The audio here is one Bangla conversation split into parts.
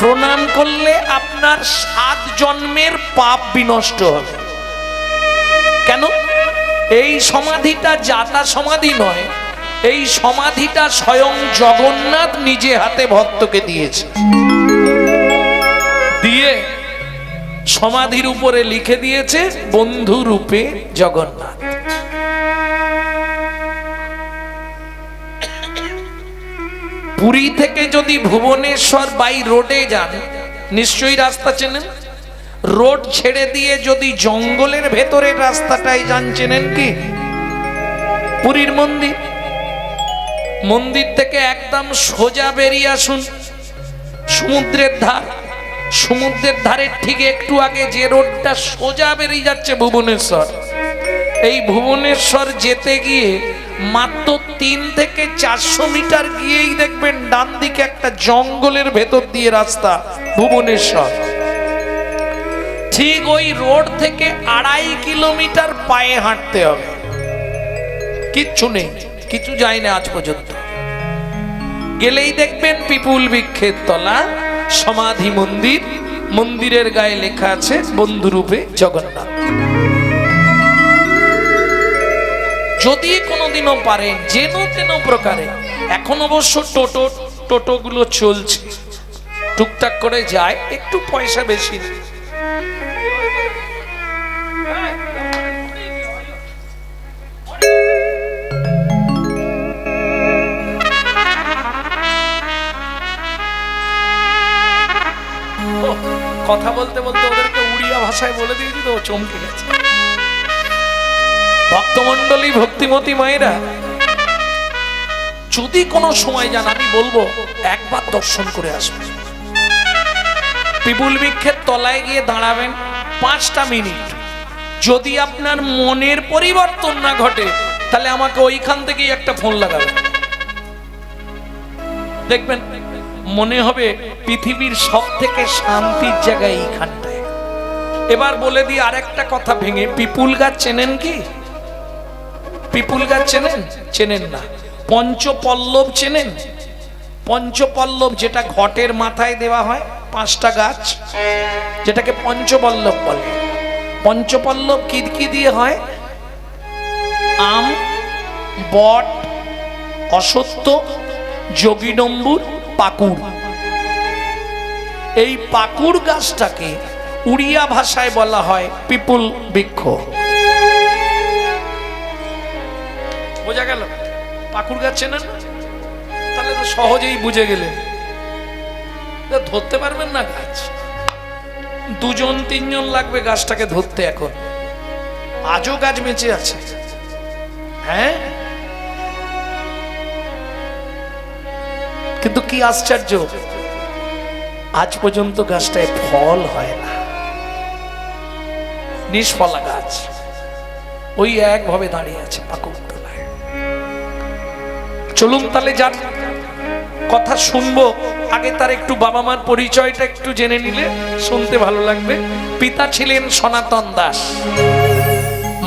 প্রণাম করলে আপনার 7 জন্মের পাপ বিনষ্ট হবে। কেন? এই সমাধিটা যাতা সমাধি নয়, এই সমাধিটা স্বয়ং জগন্নাথ নিজে হাতে ভক্তকে দিয়েছে। দিয়ে সমাধির উপরে লিখে দিয়েছে বন্ধু রূপে জগন্নাথ। পুরী থেকে যদি ভুবনেশ্বর বাই রোডে যান, নিশ্চয়ই রাস্তা চেনেন। রোড ছেড়ে দিয়ে যদি জঙ্গলের ভেতরের রাস্তাটাই যান, চেনেন কি? পুরীর মন্দির, মন্দির থেকে একদম সোজা বেরিয়ে আসুন সমুদ্রের ধার। সমুদ্রের ধারের ঠিক একটু আগে যে রোডটা সোজা বেরিয়ে যাচ্ছে ভুবনেশ্বর, এই ভুবনেশ্বর যেতে গিয়ে মাত্র 3 থেকে 400 মিটার গিয়েই দেখবেন ডান দিকে একটা জঙ্গলের ভেতর দিয়ে রাস্তা, ভুবনেশ্বর। ঠিক ওই রোড থেকে 2.5 কিলোমিটার পায়ে হাঁটতে হবে। কিচ্ছু নেই, কিছু যায় না আজ পর্যন্ত। গেলেই দেখবেন পিপুল বৃক্ষের তলা, সমাধি মন্দির, মন্দিরের গায়ে লেখা আছে বন্ধুরূপে জগন্নাথ। যদি কোনোদিনও পারেন যেন তেন প্রকারে, এখন অবশ্য টোটোগুলো চলছে, টুকটাক করে যায়, একটু পয়সা বেশি। কথা বলতে বলতে ওদেরকে উড়িয়া ভাষায় বলে দিয়েছি তো, চমকে গেছে। ভক্তমন্ডলী, ভক্তিমতী মায়েরা, যদি কোনো সময় যান, আমি বলবো একবার দর্শন করে আসবেন। পিপুল বৃক্ষের তলায় গিয়ে দাঁড়াবেন 5টা মিনিট। যদি আপনার মনের পরিবর্তন না ঘটে, তাহলে আমাকে ওইখান থেকেই একটা ফোন লাগাবেন। দেখবেন মনে হবে পৃথিবীর সব থেকে শান্তির জায়গা এইখানটায়। এবার বলে দিই আরেকটা কথা ভেঙে, পিপুল গাছ চেনেন কি? পিপুল গাছ চেনেন? চেনেন না। পঞ্চপল্লব চেনেন? পঞ্চপল্লব যেটা ঘটের মাথায় দেওয়া হয়, 5টা গাছ, যেটাকে পঞ্চপল্লব বলে। পঞ্চপল্লব কি কি দিয়ে হয়? আম, বট, অশ্বত্থ, যোগীনম্বুর, পাকুড়। এই পাকুড় গাছটাকে উড়িয়া ভাষায় বলা হয় পিপুল বৃক্ষ। বোঝা গেল? পাকুড় গাছ চেনেন? তাহলে তো সহজেই বুঝে গেলেন। ধরতে পারবেন না গাছ, 2-3জন লাগবে গাছটাকে ধরতে। এখন আজও গাছ বেঁচে আছে। হ্যাঁ, কিন্তু কি আশ্চর্য, আজ পর্যন্ত গাছটায় ফল হয় না, নিষ্ফলা গাছ, ওই একভাবে দাঁড়িয়ে আছে পাকুড় তলায়। চলুন তাহলে যান, কথা শুনবো। আগে তার একটু বাবা মার পরিচয়টা একটু জেনে নিলে শুনতে ভালো লাগবে। পিতা ছিলেন সনাতন দাস,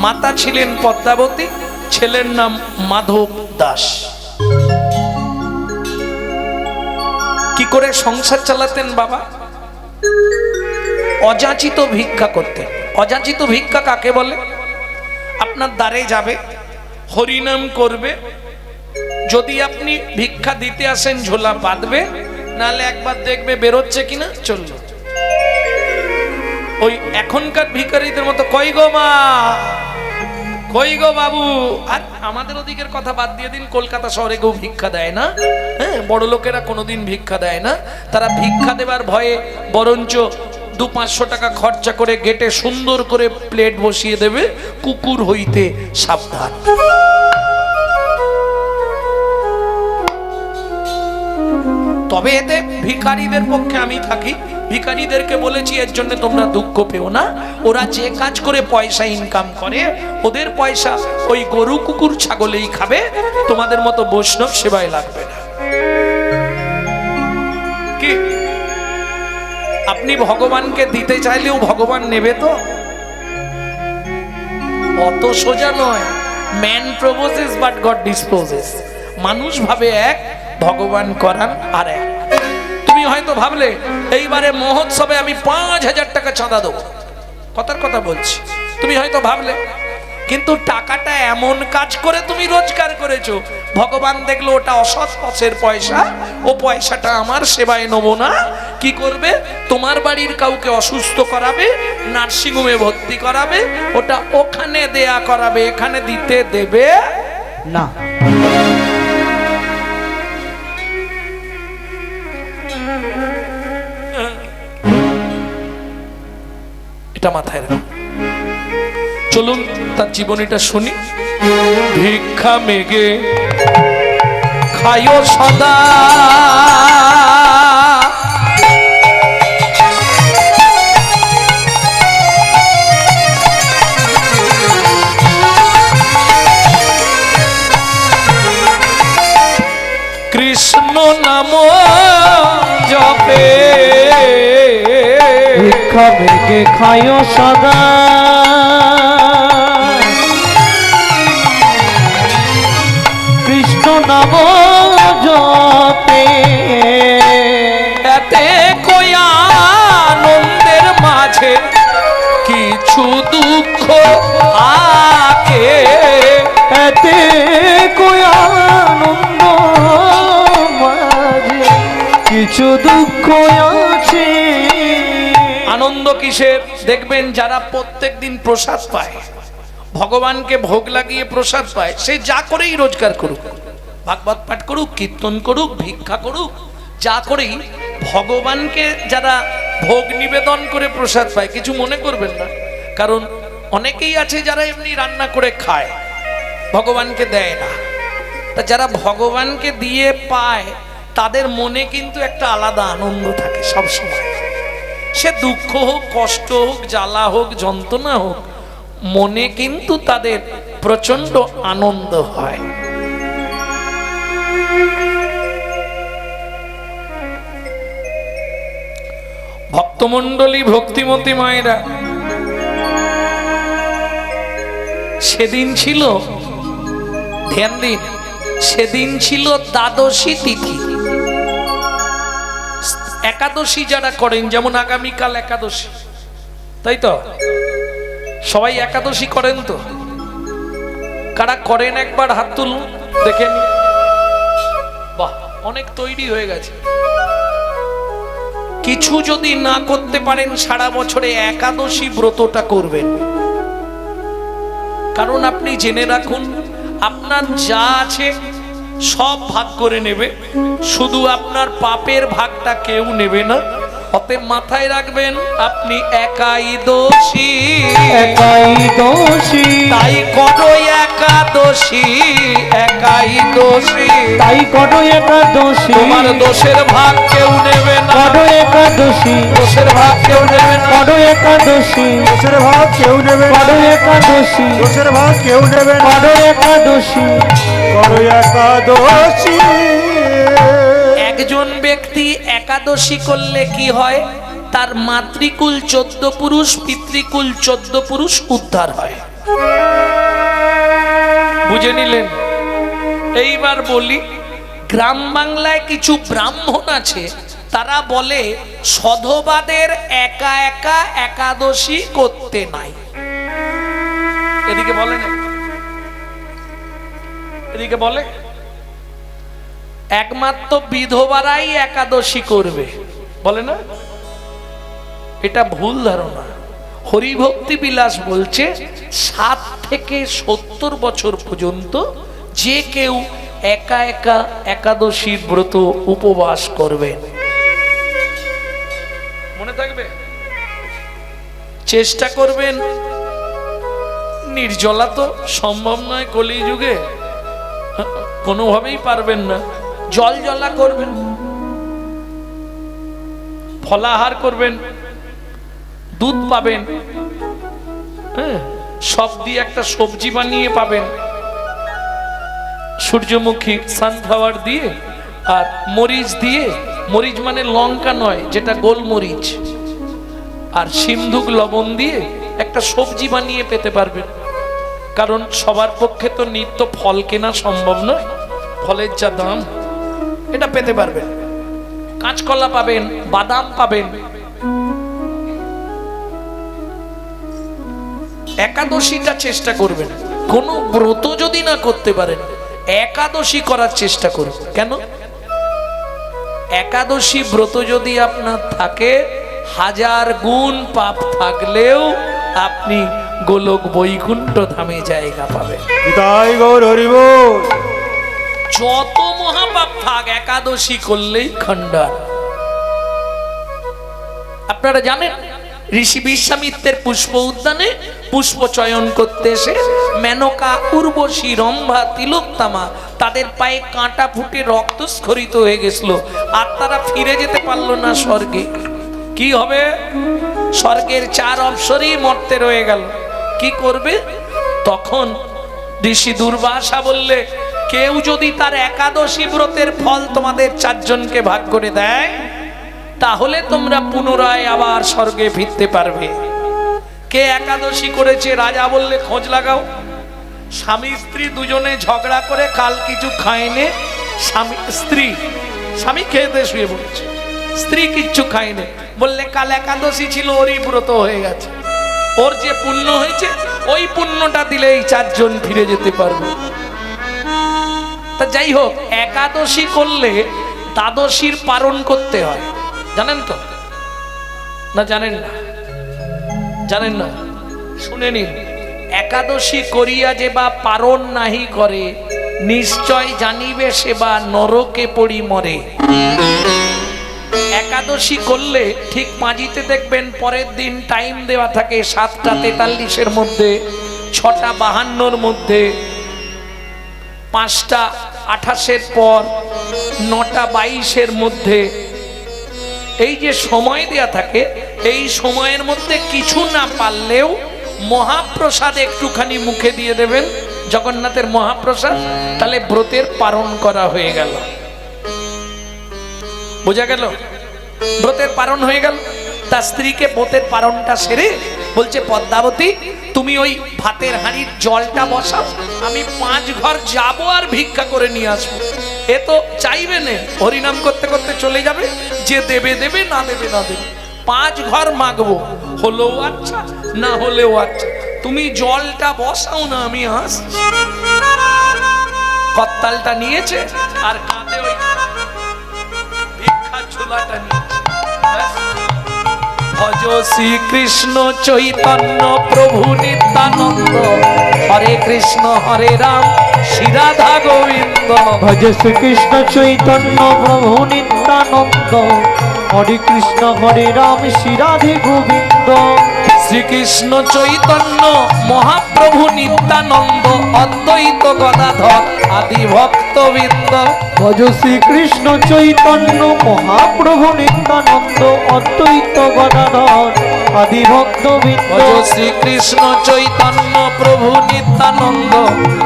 মাতা ছিলেন পদ্মাবতী, ছেলের নাম মাধব দাস। কি করে সংসার চালাতেন বাবা? অযাচিত ভিক্ষা করতেন। অযাচিত ভিক্ষা কাকে বলে? আপনার দ্বারে যাবে, হরিনাম করবে, যদি আপনি ভিক্ষা দিতে আসেন ঝোলা বাঁধবে, নালে একবার দেখবে বেরোচ্ছে কিনা, চললো। ওই এখনকার ভিখারিদের মতো কই গো মা, কই গো বাবু। আর আমাদের ওদিকের কথা বাদ দিয়ে দিন, কলকাতা শহরে কেউ ভিক্ষা দেয় না। হ্যাঁ, বড় লোকেরা কোনোদিন ভিক্ষা দেয় না। তারা ভিক্ষা দেবার ভয়ে বরঞ্চ 200-500 টাকা খরচা করে গেটে সুন্দর করে প্লেট বসিয়ে দেবে, কুকুর হইতে সাবধান। তবে এতে ভিখারিদের পক্ষে আমি থাকি। ভিখারিদেরকে বলেছি এর জন্য তোমরা দুঃখ পেও না, ওরা যে কাজ করে পয়সা ইনকাম করে, ওদের পয়সা ওই গরু কুকুর ছাগলেই খাবে, তোমাদের মতো বৈষ্ণব সেবায় লাগবে না। কি আপনি ভগবানকে দিতে চাইলেও ভগবান নেবে তো? অত সোজা নয়। Man proposes but god disposes. মানুষ ভাবে এক, ভগবান করান আর এক। তুমি তুমি হয়তো ভাবলে এইবারে মহোৎসবে আমি 5,000 টাকা চাঁদা দেবো, কথার কথা বলছি। তুমি হয়তো ভাবলে, কিন্তু টাকাটা এমন কাজ করে তুমি রোজগার করেছো, ভগবান দেখলো ওটা অসৎ পথের পয়সা, ও পয়সাটা আমার সেবায় নেব না। কি করবে? তোমার বাড়ির কাউকে অসুস্থ করাবে, নার্সিংহোমে ভর্তি করাবে, ওটা ওখানে দেয়া করাবে, এখানে দিতে দেবে না। এটা মাথায় রাখো। চলুন তার জীবনীটা শুনি। ভিক্ষা মেগে খায়ো সদা, কৃষ্ণ নাম জপে, ভিক্ষা মেগে খায়ো সদা, কৃষ্ণ নাম জপে, এতে কয়া আনন্দের মাঝে কিছু দুঃখ থাকে, এতে কই আনন্দ মাঝে কিছু দুঃখ আছে। আনন্দ কিসের? দেখবেন যারা প্রত্যেক দিন প্রসাদ পায়, ভগবানকে ভোগ লাগিয়ে প্রসাদ পায়, সে যা করেই রোজগার করুক, ভাগবত পাঠ করুক, কীর্তন করুক, ভিক্ষা করুক, যা করেই ভগবানকে যারা ভোগ নিবেদন করে প্রসাদ পায়, কিছু মনে করবেন না। কারণ অনেকেই আছে যারা এমনি রান্না করে খায়, ভগবানকে দেয় না। তা যারা ভগবানকে দিয়ে পায়, তাদের মনে কিন্তু একটা আলাদা আনন্দ থাকে সব সময়। সে দুঃখ হোক, কষ্ট হোক, জ্বালা হোক, যন্ত্রণা হোক, মনে কিন্তু তাদের প্রচন্ড আনন্দ হয়। ভক্তমণ্ডলী, ভক্তিমতী মায়েরা, সেদিন ছিল, ধ্যান দিন, সেদিন ছিল দ্বাদশী তিথি। একাদশী যারা করেন, যেমন আগামীকাল একাদশী, তাই তো? সবাই একাদশী করেন তো? কারা করেন একবার হাত তুলুন দেখেন। বাহ, অনেক তৈরি হয়ে গেছে। কিছু যদি না করতে পারেন সারা বছরে, একাদশী ব্রতটা করবেন। কারণ আপনি জেনে রাখুন, আপনার যা আছে সব ভাগ করে নেবে, শুধু আপনার পাপের ভাগটা কেউ নেবে না। অতএব মাথায় রাখবেন, আপনি একাই দোষী, একাই দোষী, তাই করো একাদশী, একাই দোষী, তাই করো একাদশী, তোমার দোষের ভাগ কেউ নেবে না, করো একাদশী, দোষের ভাগ কেউ নেবে না, করো একাদশী, দোষের ভাগ কেউ নেবে না, করো একাদশী, দোষের ভাগ কেউ নেবে না, করো একাদশী, করো একাদশী। একজন ব্যক্তি একাদশী করলে কি হয়? তার মাতৃকুল 14 পুরুষ, পিতৃকুল 14 পুরুষ উদ্ধার হয়। বুঝে নিলেন? এইবার বলি, গ্রাম বাংলায় কিছু ব্রাহ্মণ আছে, তারা বলে সধবাদের একা একা একাদশী করতে নাই। এদিকে বলে না, এদিকে বলে একমাত্র বিধবারাই একাদশী করবে, বলে না? এটা ভুল ধারণা। হরিভক্তি বিলাস বলছে 7 থেকে 70 বছর পর্যন্ত যে কেউ একা একা একাদশীর ব্রত উপবাস করবেন। মনে থাকবে, চেষ্টা করবেন। নির্জলা তো সম্ভব নয় কলিযুগে, কোনোভাবেই পারবেন না। জল জলা করবেন, ফলাহার করবেন, দুধ পাবেন, হ্যাঁ, সব দিয়ে একটা সবজি বানিয়ে পাবেন, সূর্যমুখী সানফ্লাওয়ার দিয়ে আর মরিচ দিয়ে, মরিচ মানে লঙ্কা নয়, যেটা গোলমরিচ, আর সিন্ধুক লবণ দিয়ে একটা সবজি বানিয়ে পেতে পারবেন। কারণ সবার পক্ষে তো নিত্য ফল কেনা সম্ভব নয়, ফলের যা দাম, এটা পেতে পারবেন। কাঁচকলা পাবেন, বাদাম পাবেন। একাদশীটা চেষ্টা করবেন। কোন ব্রত যদি না করতে পারেন, একাদশী করার চেষ্টা করুন। কেন? একাদশী ব্রত যদি আপনার থাকে, 1000 গুণ পাপ থাকলেও আপনি গোলক বৈকুণ্ঠ ধামে জায়গা পাবেন। তাই গৌর হরি বল। যত মহাপাপ থাক, একাদশী করলেই খণ্ডন। আপনারা জানেন, ঋষি বিশ্বামিত্রের পুষ্প উদ্যানে পুষ্প চয়ন করতে এসে মেনকা, উর্বশী, রম্ভা, তিলোত্তমা তাদের পায়ে কাঁটা ফুটে রক্তস্খলিত হয়ে গেছিল, আর তারা ফিরে যেতে পারলো না স্বর্গে। কি হবে? স্বর্গের 4 অপ্সরই মর্তে রয়ে গেল। কি করবে? তখন ঋষি দুর্বাসা বললে, কেউ যদি তার একাদশী ব্রতের ফল তোমাদের 4 জনকে ভাগ করে দেয়, তাহলে তোমরা পুনরায় আবার স্বর্গে ফিরতে পারবে। কে একাদশী করেছে? রাজা বললে, খোঁজ লাগাও। স্বামী স্ত্রী দুজনে ঝগড়া করে কাল কিছু খায়নি। স্বামী খেতে শুয়ে পড়েছে, স্ত্রী কিচ্ছু খায়নি। বললে, কাল একাদশী ছিল, ওরই ব্রত হয়ে গেছে, ওর যে পুণ্য হয়েছে ওই পুণ্যটা দিলেই 4 জন ফিরে যেতে পারবে। তা যাই হোক, একাদশী করলে দ্বাদশীর পালন করতে হয়, জানেন তো? না জানেন না? জানেন না? শুনে নিন। একাদশী করিয়া যে বা পারণ নাহি করে, নিশ্চয় জানিবে সে বা নরকে পড়ি মরে। একাদশী করলে ঠিক পাঁজিতে দেখবেন পরের দিন টাইম দেওয়া থাকে 7টা 43-এর মধ্যে, 6টা 52-র মধ্যে, 5টা 28-এর পর, 9টা 22-এর মধ্যে। এই যে সময় দেয়া থাকে, এই সময়ের মধ্যে কিছু না পারলেও মহাপ্রসাদ একটুখানি মুখে দিয়ে দেবেন, জগন্নাথের মহাপ্রসাদ, তাহলে ব্রতের পালন করা হয়ে গেল। বোঝা গেল? ব্রতের পালন হয়ে গেল। তার স্ত্রীকে ব্রতের পালনটা সেরে বলছে, পদ্মাবতী তুমি ওই ভাতের হাঁড়ির জলটা বসাও, আমি 5 ঘর যাব আর ভিক্ষা করে নিয়ে আসবো। এ তো চাইবে না, হরিনাম করতে করতে চলে যাবে, যে দেবে দেবে, না দেবে না দেবে। 5 ঘর মাগবো, হলেও আচ্ছা না হলেও আচ্ছা, তুমি জলটা বসাও না, আমি আসছি। কত্তালটা নিয়েছে আর কাঁধে ওই ভিক্ষার ঝোলাটা নিয়েছে। ভজ শ্রীকৃষ্ণ চৈতন্য প্রভু নিত্যানন্দ, হরে কৃষ্ণ হরে রাম শ্রী রাধা গোবিন্দ। ভজ শ্রীকৃষ্ণ চৈতন্য প্রভু নিত্যানন্দ, হরে কৃষ্ণ হরে রাম শ্রী রাধে গোবিন্দ। শ্রীকৃষ্ণ চৈতন্য মহাপ্রভু নিত্যানন্দ, অদ্বৈত গদাধর আদি ভক্তবৃন্দ। ভজ শ্রীকৃষ্ণ চৈতন্য মহাপ্রভু নিত্যানন্দ, অদ্বৈত গদাধর আদি ভক্তবৃন্দ। ভজ শ্রীকৃষ্ণ চৈতন্য প্রভু নিত্যানন্দ,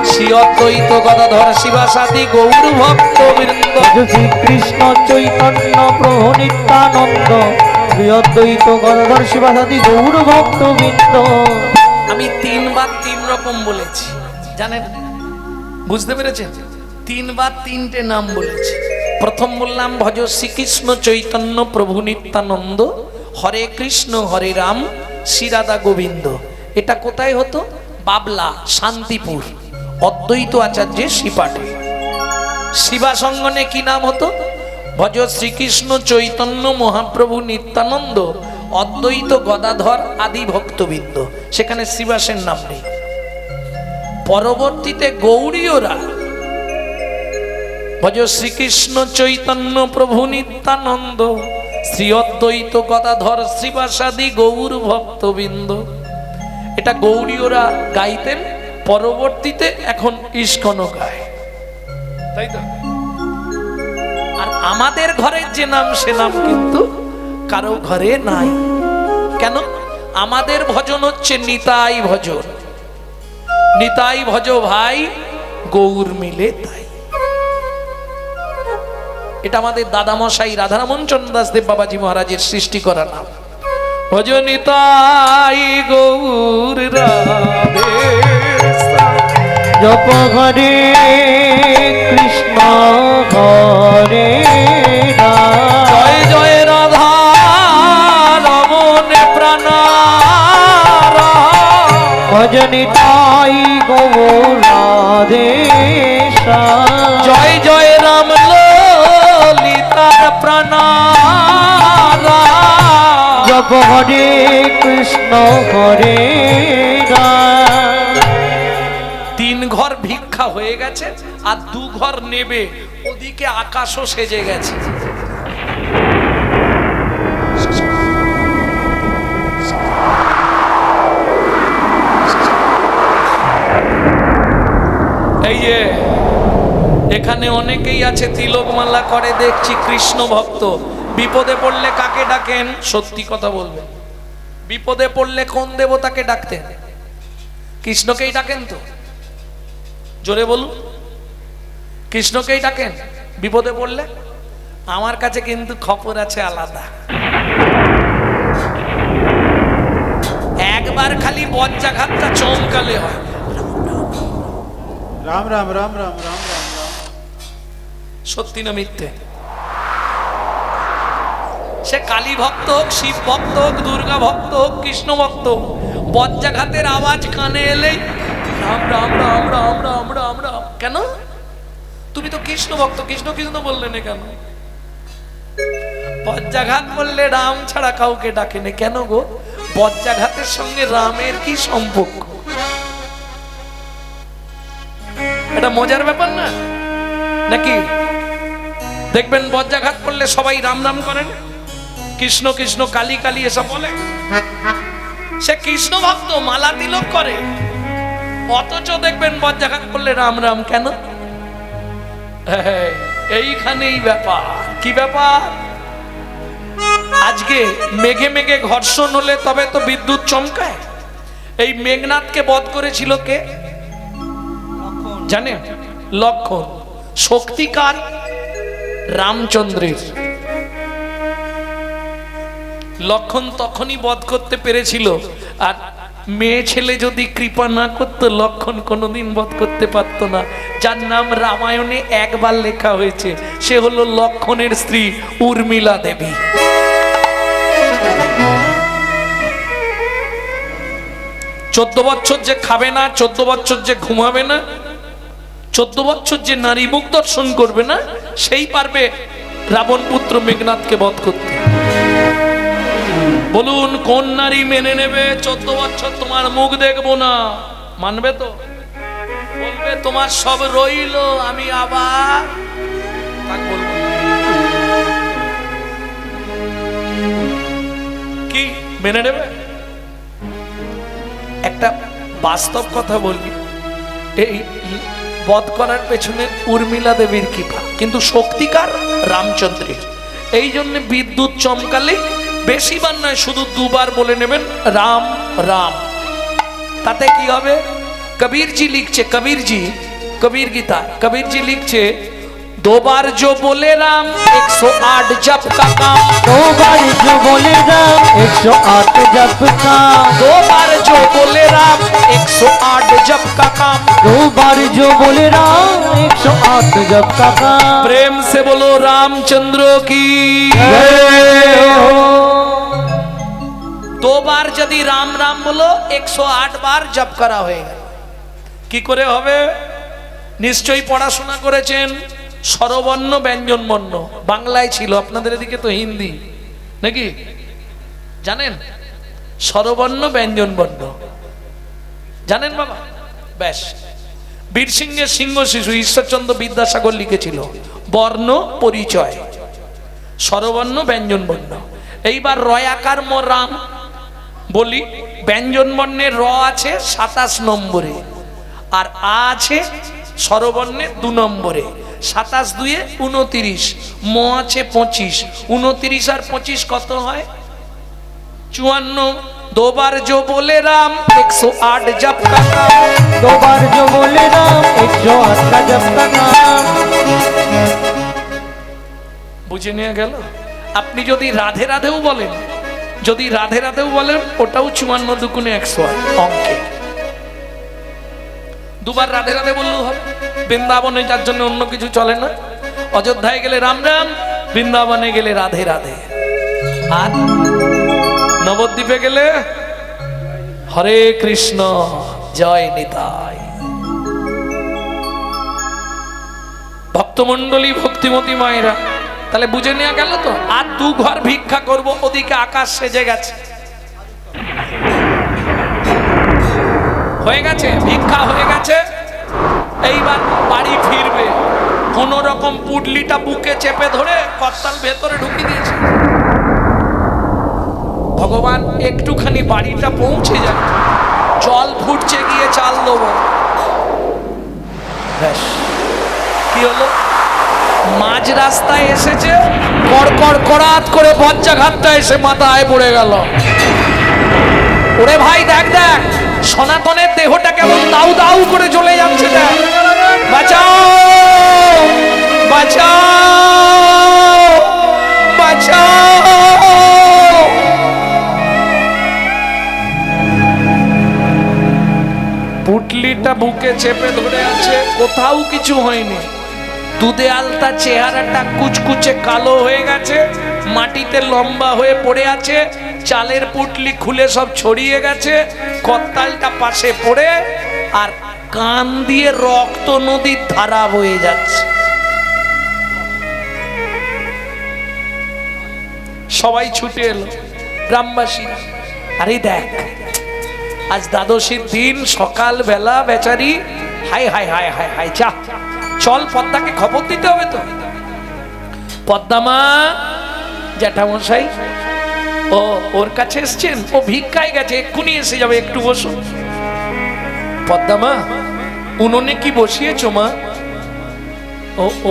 শ্রী অদ্বৈত গদাধর শিবাসাদি গৌর ভক্তবৃন্দ। ভজ শ্রীকৃষ্ণ চৈতন্য প্রভু নিত্যানন্দ, শ্রী অদ্বৈত গদাধর শিবাসাদি গৌর ভক্তবৃন্দ। আমি 3 বার 3 রকম বলেছি, জানেন? বুঝতে পেরেছেন? 3 বার 3টে নাম বলেছি। প্রথম বললাম ভজ শ্রীকৃষ্ণ চৈতন্য প্রভু নিত্যানন্দ, হরে কৃষ্ণ হরে রাম শ্রী রাধা গোবিন্দ। এটা কোথায় হতো? বাবলা, শান্তিপুর, অদ্বৈত আচার্যের শ্রীপাঠে। শিবাসঙ্গনে কি নাম হতো? ভজ শ্রীকৃষ্ণ চৈতন্য মহাপ্রভু নিত্যানন্দ, অদ্বৈত গদাধর আদি ভক্তবৃন্দ। সেখানে শ্রীবাসের নাম নেই। পরবর্তীতে গৌড়ীয়রা ভজ শ্রীকৃষ্ণ চৈতন্য প্রভু নিত্যানন্দ, শ্রী অদ্বৈত গদাধর শ্রীবাসাদি গৌর ভক্তবৃন্দ। এটা গৌড়ীয়রা গাইতেন, পরবর্তীতে এখন ইস্কন গায়, তাই তো? আর আমাদের ঘরের যে নাম, সে নাম কিন্তু কারো ঘরে নাই। কেন? আমাদের ভজন হচ্ছে নিতাই ভজন। নিতাই ভজ ভাই, গৌর মিলে তাই। এটা আমাদের দাদামশাই রাধারমণ চন্দ্র দাস দেব বাবাজি মহারাজের সৃষ্টি করা নাম। ভজ নিতাই গৌর রাধে, জপ হরে কৃষ্ণ হরে রাম, জয় ভজনি তাই গৌরাধে জয় জয় রাম ললিতার প্রাণারা জপ হরে কৃষ্ণ হরে রাম। 3 ঘর ভিক্ষা হয়ে গেছে আর 2 ঘর নেবে, ওদিকে আকাশও সেজে গেছে। এই যে এখানে অনেকেই আছে তিলকমালা করে দেখছি, কৃষ্ণ ভক্ত। বিপদে পড়লে কাকে ডাকেন? সত্যি কথা বলবেন, বিপদে পড়লে কোন দেবতাকে ডাকতেন? কৃষ্ণকেই ডাকেন তো? জোরে বলুন, কৃষ্ণকেই ডাকেন বিপদে পড়লে? আমার কাছে কিন্তু খবর আছে আলাদা। একবার খালি বজ্রাঘাতটা চমকালে হয়। রাম রাম রাম রাম রাম রাম রাম। সত্যি না মিথ্যে? সে কালী ভক্ত হোক, শিব ভক্ত হোক, দুর্গা ভক্ত হোক, কৃষ্ণ ভক্ত হোক, বজ্রাঘাতের আওয়াজ কানে এলেই রাম রাম রাম রাম রাম রাম রাম। কেন? তুমি তো কৃষ্ণ ভক্ত, কৃষ্ণ কৃষ্ণ বললে না কেন? বজ্রাঘাত বললে রাম ছাড়া কাউকে ডাকে না কেন গো? বজ্রাঘাতের সঙ্গে রামের কি সম্পর্ক? এটা মজার ব্যাপার না নাকি? দেখবেন বজ্রাঘাত করলে সবাই রাম রাম করেন, কৃষ্ণ কৃষ্ণ কালী কালী এসব বলে। সে কৃষ্ণ ভক্ত, মালা তিলক করে, অথচ দেখবেন বজ্রাঘাত করলে রাম রাম কেন? এইখানেই ব্যাপার। কি ব্যাপার? আজকে মেঘে মেঘে ঘর্ষণ হলে তবে তো বিদ্যুৎ চমকায়। এই মেঘনাথকে বধ করেছিল কে জানেন? লক্ষণ। শক্তিকার রামচন্দ্রের। লক্ষণ তখনই বধ করতে পেরেছিল, আর মেয়ে ছেলে যদি কৃপা না করতো লক্ষণ কোনোদিন বধ করতে পারতো না। যার নাম রামায়ণে একবার লেখা হয়েছে, সে হলো লক্ষণের স্ত্রী উর্মিলা দেবী। 14 বছর যে খাবে না, 14 বছর যে ঘুমাবে না, 14 বছর যে নারী মুখ দর্শন করবে না, সেই পারবে রাবণ পুত্র মেঘনাথকে বধ করতে। বলুন কোন নারী মেনে নেবে 14 বছর তোমার মুখ দেখবো না? মানবে তো? বলবে তোমার সব রইল, আমি আবার বলবো কি মেনে নেবে? একটা বাস্তব কথা বলি, এই বধ করার পেছনে উর্মিলা দেবীর কৃপা, কিন্তু শক্তিকার রামচন্দ্রের। এই জন্য বিদ্যুৎ চমকালে বেশিবার নয়, শুধু 2 বার বলে নেবেন রাম রাম। তাতে কি হবে? কবিরজি লিখছে, কবির গীতা কবিরজি লিখছে, 2 बार जो बोले राम 108 जप का काम। 2 बार जो बोले राम 108 जप का। 2 बार जो बोले राम 108 जप का काम। 2 बार जो बोले राम 108 जप का काम। प्रेम से बोलो रामचंद्र की जय हो। 2 बार यदि राम राम बोलो 108 बार जप करा होगा। কি করে হবে? নিশ্চয়ই পড়াশোনা করেছেন। স্বরবর্ণ ব্যঞ্জন বর্ণ বাংলায় ছিল, আপনাদের এদিকে তো হিন্দি নাকি? জানেন স্বরবর্ণ ব্যঞ্জন বর্ণ জানেন বাবা? ব্যাস, বীরসিংহের সিংহ শিশু ঈশ্বরচন্দ্র বিদ্যাসাগর লিখেছিল বর্ণ পরিচয়, স্বরবর্ণ ব্যঞ্জন বর্ণ। এইবার রয়াকার ম রাম বলি, ব্যঞ্জন বর্ণের র আছে 27 নম্বরে, আর আ আছে স্বরবর্ণে 2 নম্বরে। 27 2 29, ম আছে 25, 29 আর 25 কত হয়? 54। 2 बार जो बोले राम 108 जप का काम। 2 बार जो बोले राम 108 का जप का काम। বুঝে নিয়ে গেল? আপনি যদি রাধে রাধেও বলেন, যদি রাধে রাধেও বলেন, ওটাও 54 দুগুণে 108 অঙ্কে। 2 বার রাধে রাধে বললেও হবে। বৃন্দাবনে যার জন্য অন্য কিছু চলে না, অযোধ্যায় গেলে রাম রাম, বৃন্দাবনে গেলে রাধে রাধে, আর নবদ্বীপে গেলে হরে কৃষ্ণ, জয় নিতাই। ভক্তমন্ডলী, ভক্তিমতী মায়েরা, তাহলে বুঝে নেওয়া গেল তো। আর 2 ঘর ভিক্ষা করব, ওদিকে আকাশ সেজে গেছে, হয়ে গেছে, ভিক্ষা হয়ে গেছে। এইবার বাড়ি ফিরবে, কোন রকম পুডলিটা বুকে চেপে ধরে কর্তাল ভেতরে ঢুকিয়ে দিয়েছে। ভগবান একটুখানি বাড়িটা পৌঁছে যায়, জল ফুটছে, গিয়ে চাল দেবো, ব্যাস কি হলো? মাঝ রাস্তায় এসেছে, কড়কড় করাত করে বজ্জাঘাতটা এসে মাথায় পড়ে গেল। ওরে ভাই দেখ দেখ, সনাতনের দেহটা কেমন দাউ দাউ করে চলে যাচ্ছে, দেখ, বাঁচাও বাঁচাও বাঁচাও। পুটলিটা বুকে চেপে ধরে আছে, কোথাও কিছু হয়নি। দুধে আলতা চেহারাটা কুচকুচে কালো হয়ে গেছে, মাটিতে লম্বা হয়ে পড়ে আছে, চালের পুটলি খুলে সব ছড়িয়ে গেছে, কত্তালটা পাশে পড়ে, আর কান দিয়ে রক্ত নদীর ধারা বয়ে যাচ্ছে। সবাই ছুটে এলো, গ্রামবাসীরা, আরে দেখ, আজ দ্বাদশীর দিন, সকাল বেলা বেচারি, high high high high high, যা চল পদ্মাকে খবর দিতে হবে তো। পদ্মা, জ্যাঠামশাই ও ওর কাছে এসছেন, ও ভিক্ষায় গেছে, এক্ষুনি এসে যাবে, একটু বসো। পদ্মা, উনুনে কি বসিয়েছো মা?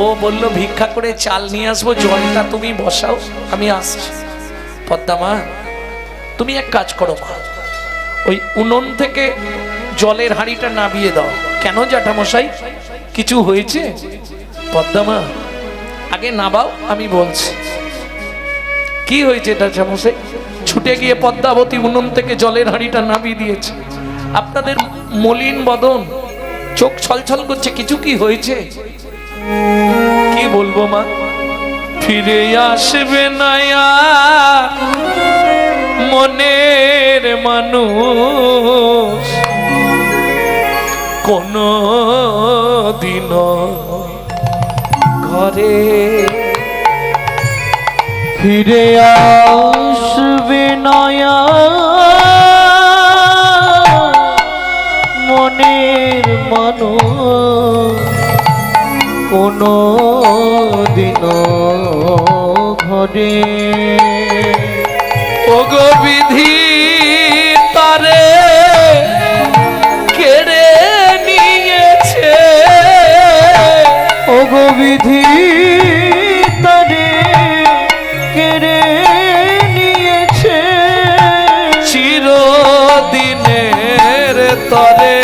ও বললো ভিক্ষা করে চাল নিয়ে আসবো, জলটা তুমি বসাও, আমি আসছি। পদ্মা, তুমি এক কাজ করো মা, ওই উনুন থেকে জলের হাঁড়িটা নামিয়ে দাও। কেন জ্যাঠামশাই, কিছু হয়েছে? পদ্মা, আগে নাবাও, আমি বলছি কি হয়েছে জ্যাঠামশাই। ছুটে গিয়ে পদ্মাবতী উনুন থেকে জলের হাঁড়িটা নামিয়ে দিয়েছে। আপনাদের মলিন বদন, চোখ ছলছল করছে, কিছু কি হয়েছে? কি বলবো মা, ফিরে আসবে না আর মনের মানুষ কোনো দিন ঘরে, ফিরে আসবে নয়া মনের মানুষ কোনো দিন ঘরে। ওগো বিধি তারে কেড়ে নিয়েছে, ওগো বিধি তারে কেড়ে নিয়েছে, চিরদিনের তরে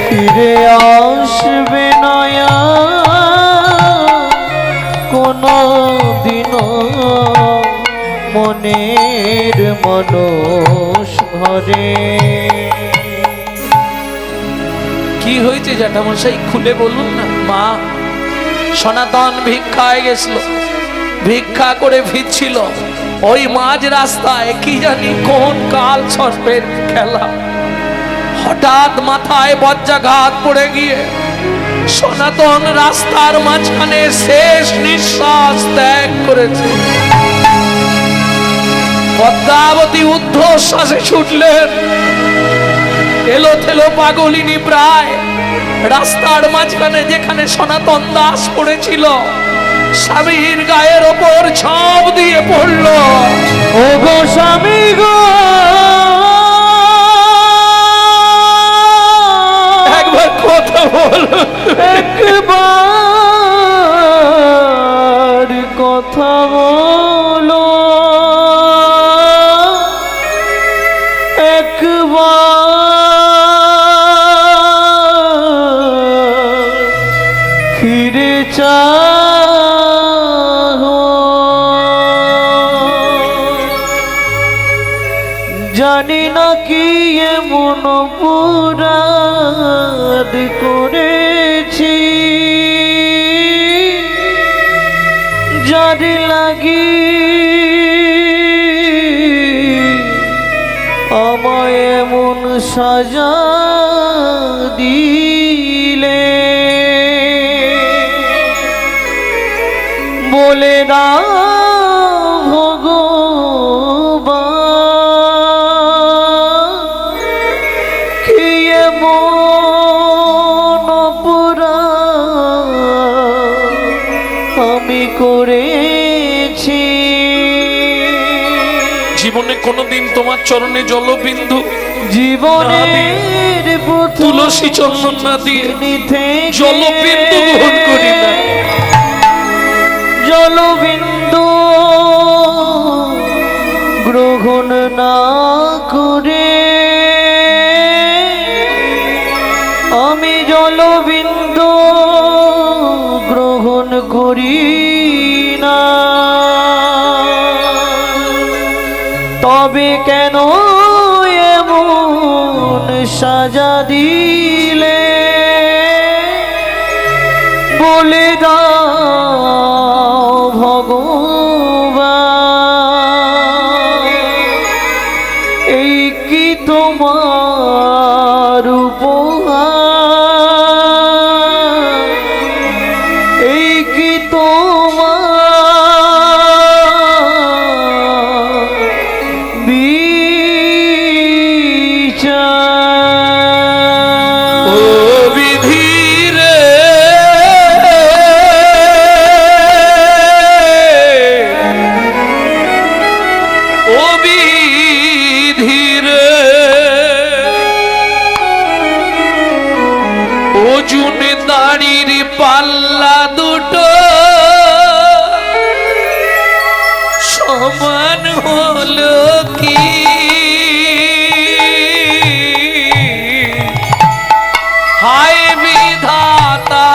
ফিরে আসবে নয়া কোনো দিন মনের মানুষ ঘরে। কি হয়েছে জ্যাঠামশাই, খুলে বলুন না। মা, সনাতন ভিক্ষায় গেছিল, ভিক্ষা করে ফিরছিল, ওই মাঝ রাস্তায় কি জানি কোন কাল সর্পের খেলা, হঠাৎ মাথায় বজ্রাঘাত পড়ে গিয়ে সনাতন রাস্তার মাঝখানে শেষ নিঃশ্বাস ত্যাগ করেছে। পদ্মাবতী ঊর্ধ্বশ্বাসে ছুটলেন, এলো থেলো পাগলিনী প্রায় রাস্তার মাঝখানে যেখানে সনাতন দাস পড়েছিল, স্বামীর গায়ের ওপর ঝাঁপ দিয়ে পড়ল। ও গো স্বামী গো, একবার কথা বল, একবার কথা বলো, একবার ফিরে চাও, জানি না কি এমন অপরাধ করেছি, যার লাগি সাজা দিলে বলে দাও ভগবান কি এমন অপরাধ আমি করেছি। জীবনে কোনোদিন তোমার চরণে জলবিন্দু জীবনের তুলসী চন্দন না দিয়ে জলবিন্দু গ্রহণ করি না। জলবিন্দু গ্রহণ না করে আমি জলবিন্দু গ্রহণ করি না। তবে কেন এমন সাজা দিলে বলে দাও ভগবান এই কি তোমার উপহার, এই কি তোমার বিচার। ও বিধি রে, ও বিধি রে, ওজন দাড়ির পাল্লা দুটো সমান হলো কি? হায় বিধাতা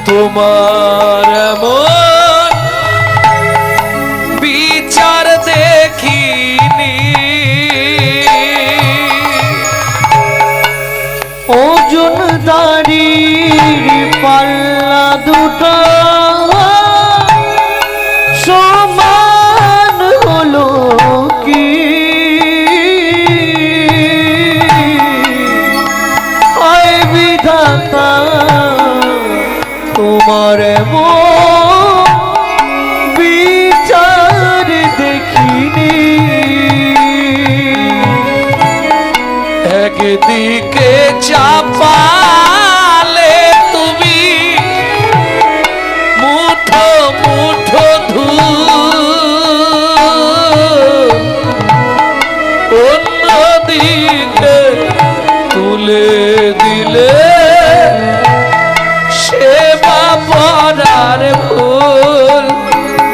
তোমার এমন বিচার দেখিনি। ওজন দাড়ির পাল্লা দুটো সমান হলো কি? হায় বিধাতা তোমার এমন বিচার দেখিনি। একদিকে চাপালে তুমি মুঠো মুঠো ধূল, অন্যদিকে তুলে দিলে সেবা পরার ভুল।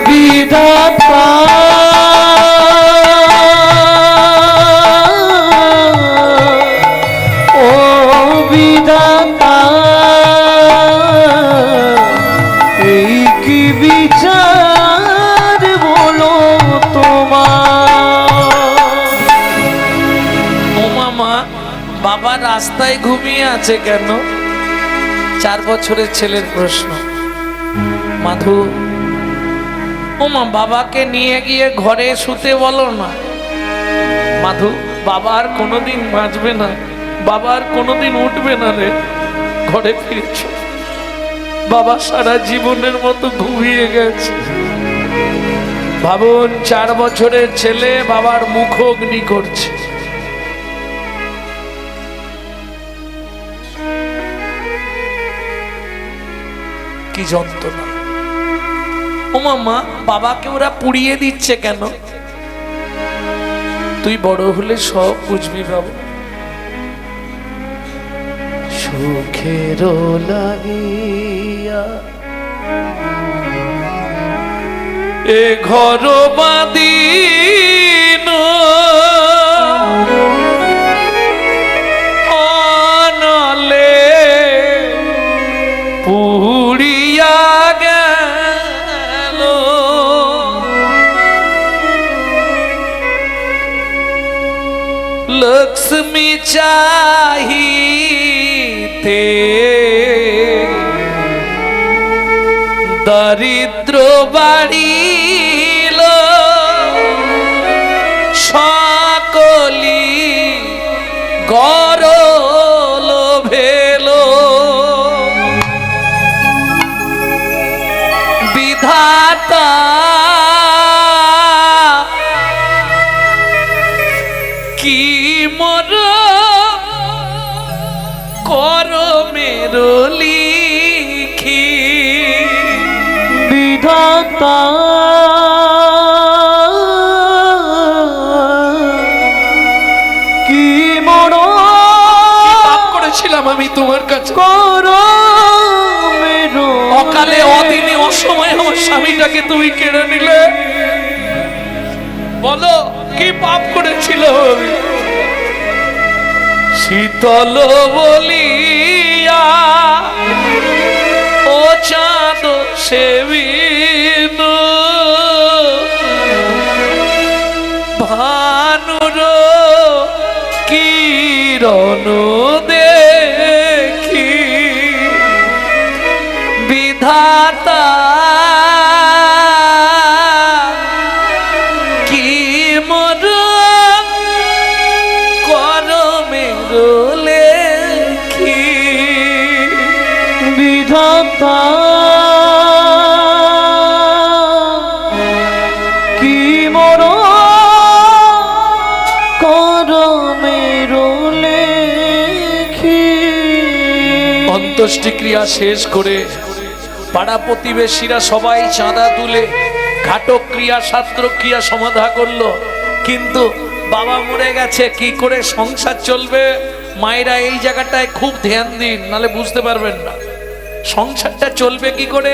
বিধাতা ও বিধাতা এই কি বিচার বলো তোমার। ও মামা, বাবা রাস্তায় ঘুমিয়ে আছে কেন? 4 বছরের ছেলের প্রশ্ন। মাধু, ও মা, বাবাকে নিয়ে গিয়ে ঘরে শুতে বলো না। মাধু, বাবা আর কোনোদিন বাঁচবে না, বাবা আর কোনোদিন উঠবে না রে, ঘরে ফিরেছ। বাবা সারা জীবনের মতো ঘুমিয়ে গেছে। ভাবুন, 4 বছরের ছেলে বাবার মুখ অগ্নি করছে। কি যন্ত্রণা! ও মামা, বাবাকে ওরা পুড়িয়ে দিচ্ছে কেন? তুই বড় হলে সব বুঝবি বাবু। সুখের লাগিয়া এ ঘর বাঁধিন, অনলে পুড়িয়া গেল। লক্ষ্মী চাহিতে দরিদ্র বাড়িল, সকলি কাছে। করো মেরো অকালে অদিনে অসময়ে আমার স্বামীটাকে তুমি কেড়ে নিলে, বলো কি পাপ করেছিল আমি? শীতল বলিয়া ও চাঁদ সেবিন, ভানুর কিরণ দেখি বিধাতা কি মোর করমের লেখি, বিধাতা কি মোর করমের লেখি। অন্ত্যেষ্টিক্রিয়া শেষ করে পাড়া প্রতিবেশীরা সবাই চাঁদা তুলে ঘাতক ক্রিয়া শাস্ত্র ক্রিয়া সমাধা করলো, কিন্তু বাবা মরে গেছে, কি করে সংসার চলবে? মায়েরা এই জায়গাটায় খুব ধ্যান দিন, নালে বুঝতে পারবেন না সংসারটা চলবে কি করে।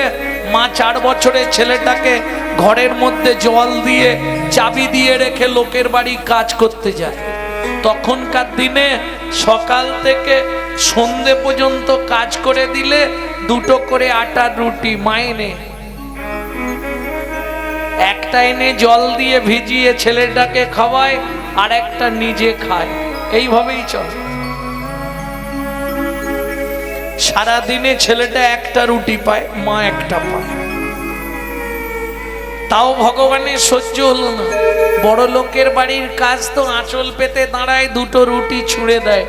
মা 4 বছরের ছেলেটাকে ঘরের মধ্যে জল দিয়ে চাবি দিয়ে রেখে লোকের বাড়ি কাজ করতে যায়। তখনকার দিনে সকাল থেকে সন্ধে পর্যন্ত কাজ করে দিলে 2টো করে আটার রুটি মাইনে, একটা এনে জল দিয়ে ভিজিয়ে ছেলেটাকে খাওয়ায়, আর একটা নিজে খায়। এইভাবেই চলে। সারাদিনে ছেলেটা একটা রুটি পায়, মা একটা পায়। তাও ভগবানের সহ্য হলো না। বড় লোকের বাড়ির কাজ তো আঁচল পেতে দাঁড়ায়, 2টো রুটি ছুঁড়ে দেয়।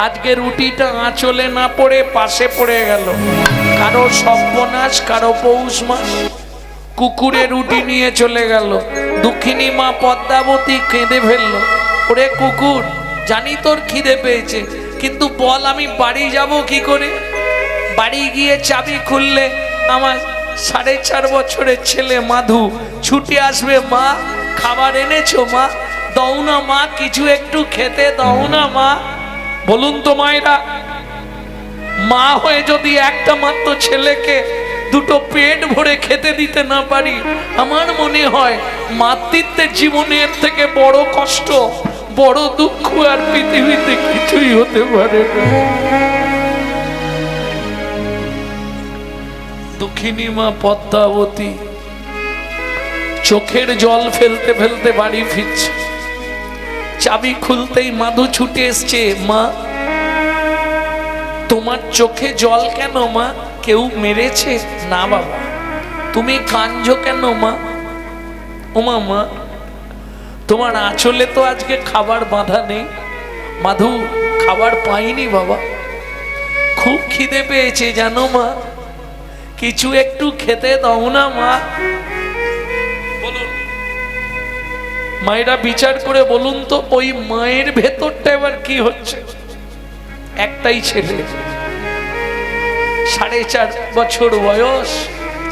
আজকে রুটিটা আঁচলে না পড়ে পাশে পড়ে গেল। কারো সর্বনাশ, কারো পৌষ মাস। কুকুরে রুটি নিয়ে চলে গেল। দুঃখিনী মা পদ্মাবতী কেঁদে ফেললো, ওরে কুকুর, জানি তোর খিদে পেয়েছে, কিন্তু বল আমি বাড়ি যাব কি করে? বাড়ি গিয়ে চাবি খুললে আমার 4.5 বছরের ছেলে মাধু ছুটে আসবে। মা, খাবার এনেছো মা? দাও না মা, কিছু একটু খেতে দাও না মা। বলুন তো মায়েরা, মা হয়ে যদি একটা মাত্র ছেলেকে 2টো পেট ভরে খেতে দিতে না পারি, আমার মনে হয় মাতৃত্বের জীবনের থেকে বড় কষ্ট, বড় দুঃখ আর পৃথিবীতে কিছুই হতে পারে না। দুঃখিনী মা পদ্মাবতী চোখের জল ফেলতে ফেলতে বাড়ি ফিরছে। চাবি খুলতেই মাধু ছুটে এসছে। মা, তোমার চোখে জল কেন মা? কেউ মেরেছে? না বাবা। তুমি কাঁদছো কেন মা? ওমা মা, তোমার আঁচলে তো আজকে খাবার বাঁধা নেই। মাধু, খাবার পাইনি বাবা, খুব খিদে পেয়েছে জানো মা, কিছু একটু খেতে দাও না মা। বলুন মায়েরা, বিচার করে বলুন তো ওই মায়ের ভেতরটা এবার কি হচ্ছে? একটাই ছেলে, 4.5 বছর বয়স,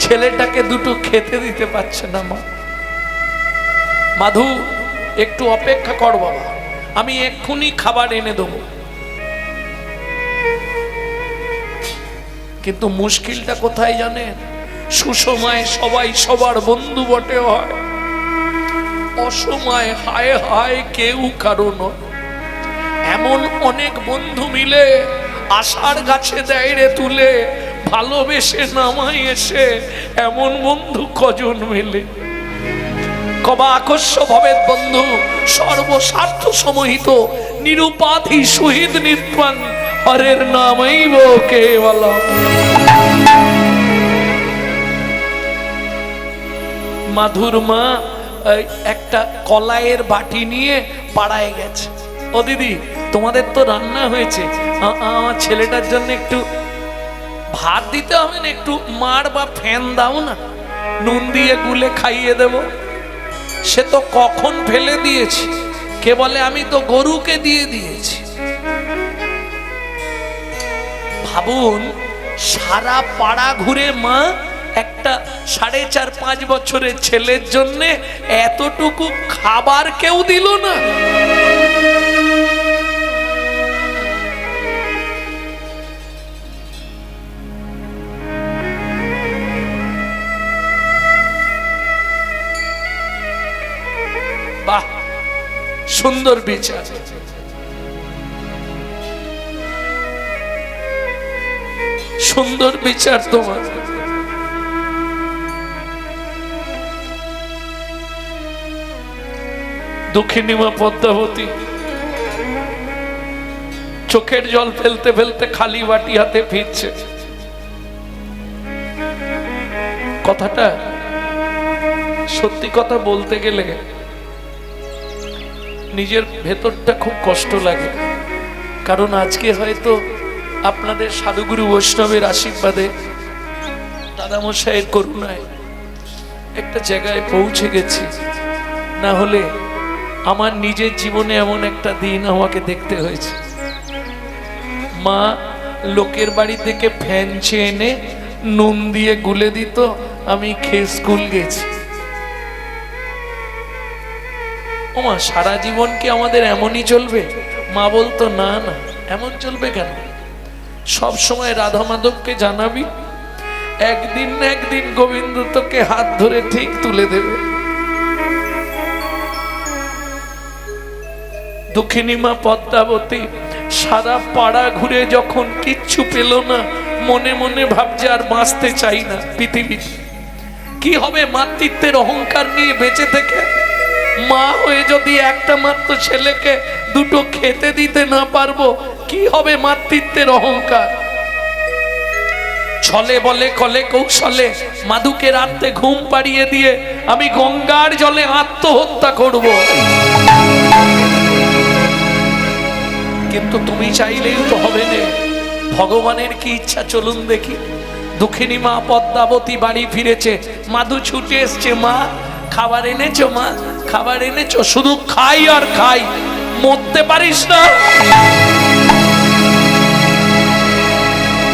ছেলেটাকে 2টো খেতে দিতে পারছে না মা। মাধু, একটু অপেক্ষা কর বাবা, আমি এক্ষুনি খাবার এনে দেবো। কিন্তু মুশকিলটা কোথায় জানেন? সুসময় সবাই সবার বন্ধু বটে হয়, অসময় হায় হায় কেউ কারো নয়। এমন অনেক বন্ধু মিলে আশার গাছে দেয় রে তুলে, ভালোবেসে নামাই এসে এমন বন্ধু কজন মেলে। কবা আকস্য ভবেদ বন্ধু, সর্বস্বার্থ সমহিত, নিরুপাধি শহীদ নির্বাণ, হরের নামইব কেবল। মাধুর মা একটা কলাইয়ের বাটি নিয়ে পাড়ায় গেছে। ও দিদি, তোমাদের তো রান্না হয়েছে, আমার ছেলেটার জন্য একটু ভাত দিতে হবে না, একটু মার বা ফ্যান দাও না, নুন দিয়ে গুলে খাইয়ে দেব। সে তো কখন ফেলে দিয়েছি, কে বলে আমি তো গরুকে দিয়ে দিয়েছি। ভাবুন, সারা পাড়া ঘুরে মা একটা 4.5-5 বছরের ছেলের জন্য এতটুকু খাবার কেউ দিল না। বাহ, সুন্দর বিচার। সুন্দর বিচার তোমার। দুঃখিনী মা পদ্মাবতী চোখের জল ফেলতে ফেলতে খালি বাটি হাতে ফিরছে। কথাটা সত্যি কথা বলতে গেলে নিজের ভেতরটা খুব কষ্ট লাগে। কারণ আজকে হয়তো আপনাদের সাধুগুরু বৈষ্ণবের আশীর্বাদে, দাদামশাইয়ের করুণায় একটা জায়গায় পৌঁছে গেছি। না হলে আমার নিজের জীবনে এমন একটা দিন আমাকে দেখতে হয়েছে। মা লোকের বাড়ি থেকে ফ্যান চেয়ে এনে নুন দিয়ে গুলে দিত, আমি খেয়ে স্কুল গেছি। ওমা, সারা জীবন কি আমাদের এমনই চলবে? মা বলতো না না, এমন চলবে কেন? সব সময় রাধা মাধবকে জানাবি, একদিন না একদিন গোবিন্দ তোকে হাত ধরে ঠিক তুলে দেবে। দুঃখিনী মা পদ্মাবতী সারা পাড়া ঘুরে যখন কিচ্ছু পেল না, মনে মনে ভাবছে আর বাঁচতে চাই না পৃথিবীতে। কি হবে মাতৃত্বের অহংকার নিয়ে বেঁচে থেকে? মা হয়ে যদি একটা মাত্র ছেলেকে দুটো খেতে দিতে না পারবো, কি হবে মাতৃত্বের অহংকার? ছলে বলে কলে কৌশলে মাধুকে রাতে ঘুম পাড়িয়ে দিয়ে আমি গঙ্গার জলে আত্মহত্যা করব। কিন্তু তুমি চাইলেই তো হবে না। ভগবানের কি ইচ্ছা চলুন দেখি। দুঃখিনী মা পদ্মাবতী বাড়ি ফিরেছে, মাধু ছুটে এসছে, মা খাবার এনেছো? মা খাবার এনেছো? শুধু খাই আর খাই, মরতে পারিস না?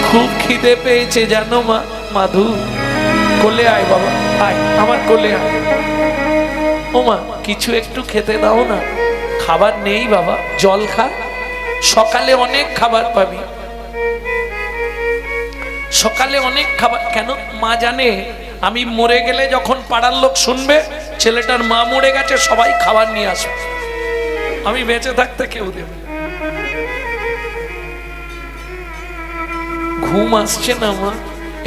খুব খিদে পেয়েছে জানো মা। মাধু কোলে আয় বাবা, আয় আমার কোলে আয়। ও মা, কিছু একটু খেতে দাও না। খাবার নেই বাবা, জল খা, সকালে অনেক খাবার পাবি। সকালে অনেক খাবার। কেন? মা জানে আমি মরে গেলে যখন পাড়ার লোক শুনবে ছেলেটার মা মরে গেছে, সবাই খাবার নিয়ে আসবে, আমি বেঁচে থাকতে কেউ দেবে। ঘুম আসছে না মা,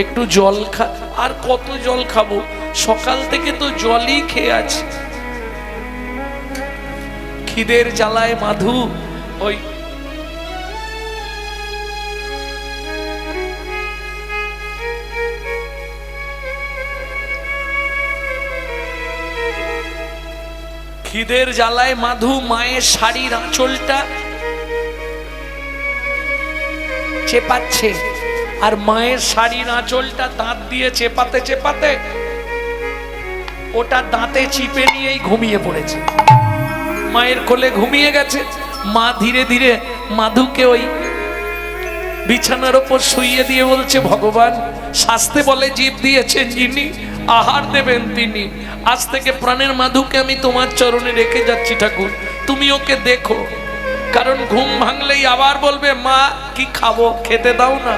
একটু জল খা। আর কত জল খাবো? সকাল থেকে তো জলই খেয়ে আছি। খিদের জ্বালায় মাধু ওই খিদের জ্বালায় মাধু মায়ের শাড়ির আঁচলটা চেপাচ্ছে, আর মায়ের শাড়ির আঁচলটা দাঁত দিয়ে চেপাতে চেপাতে ওটা দাঁতে চিপে নিয়েই ঘুমিয়ে পড়েছে। মায়ের কোলে ঘুমিয়ে গেছে। মা ধীরে ধীরে মাধুকে ওই বিছানার ওপর শুইয়ে দিয়ে বলছে, ভগবান শাস্তে বলে জীব দিয়েছেন যিনি, আহার দেবেন তিনি। আজ থেকে প্রাণের মাধুকে আমি তোমার চরণে রেখে যাচ্ছি ঠাকুর, তুমি ওকে দেখো। কারণ ঘুম ভাঙলেই আবার বলবে, মা কি খাবো, খেতে দাও না।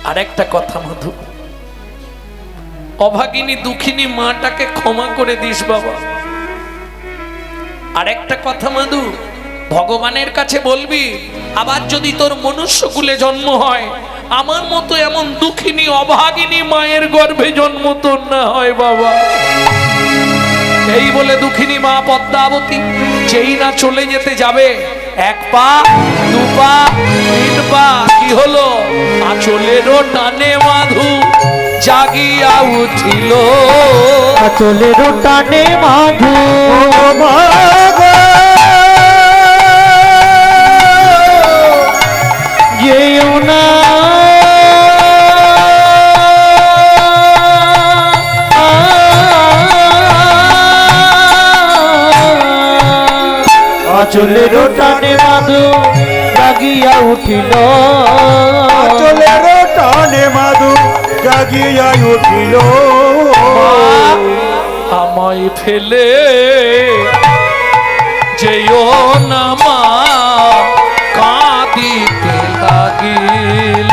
আর একটা কথা মাধু, অভাগিনী দুঃখিনী মাটাকে ক্ষমা করে দিস বাবা। আর একটা কথা মাধু, ভগবানের কাছে বলবি, আবার যদি তোর মনুষ্য কুলে জন্ম হয়, আমার মতো এমন দুঃখিনী অভাগিনী মায়ের গর্ভে জন্ম তোর না হয় বাবা। এই বলে দুঃখিনী মা পদ্মাবতী যেই না চলে যেতে যাবে, এক পা দু পা তিন পা, কি হলো? আঁচলেরও টানে মাধু জাগিয়া উঠিল। আঁচলেরও টানে মাধু যেও না আঁচলের টানে মাধু জাগিয়া উঠিল। আঁচলের টানে মাধু জাগিয়া উঠিল। আমায় ফেলে যেও না মা, কাঁদিতে লাগিল।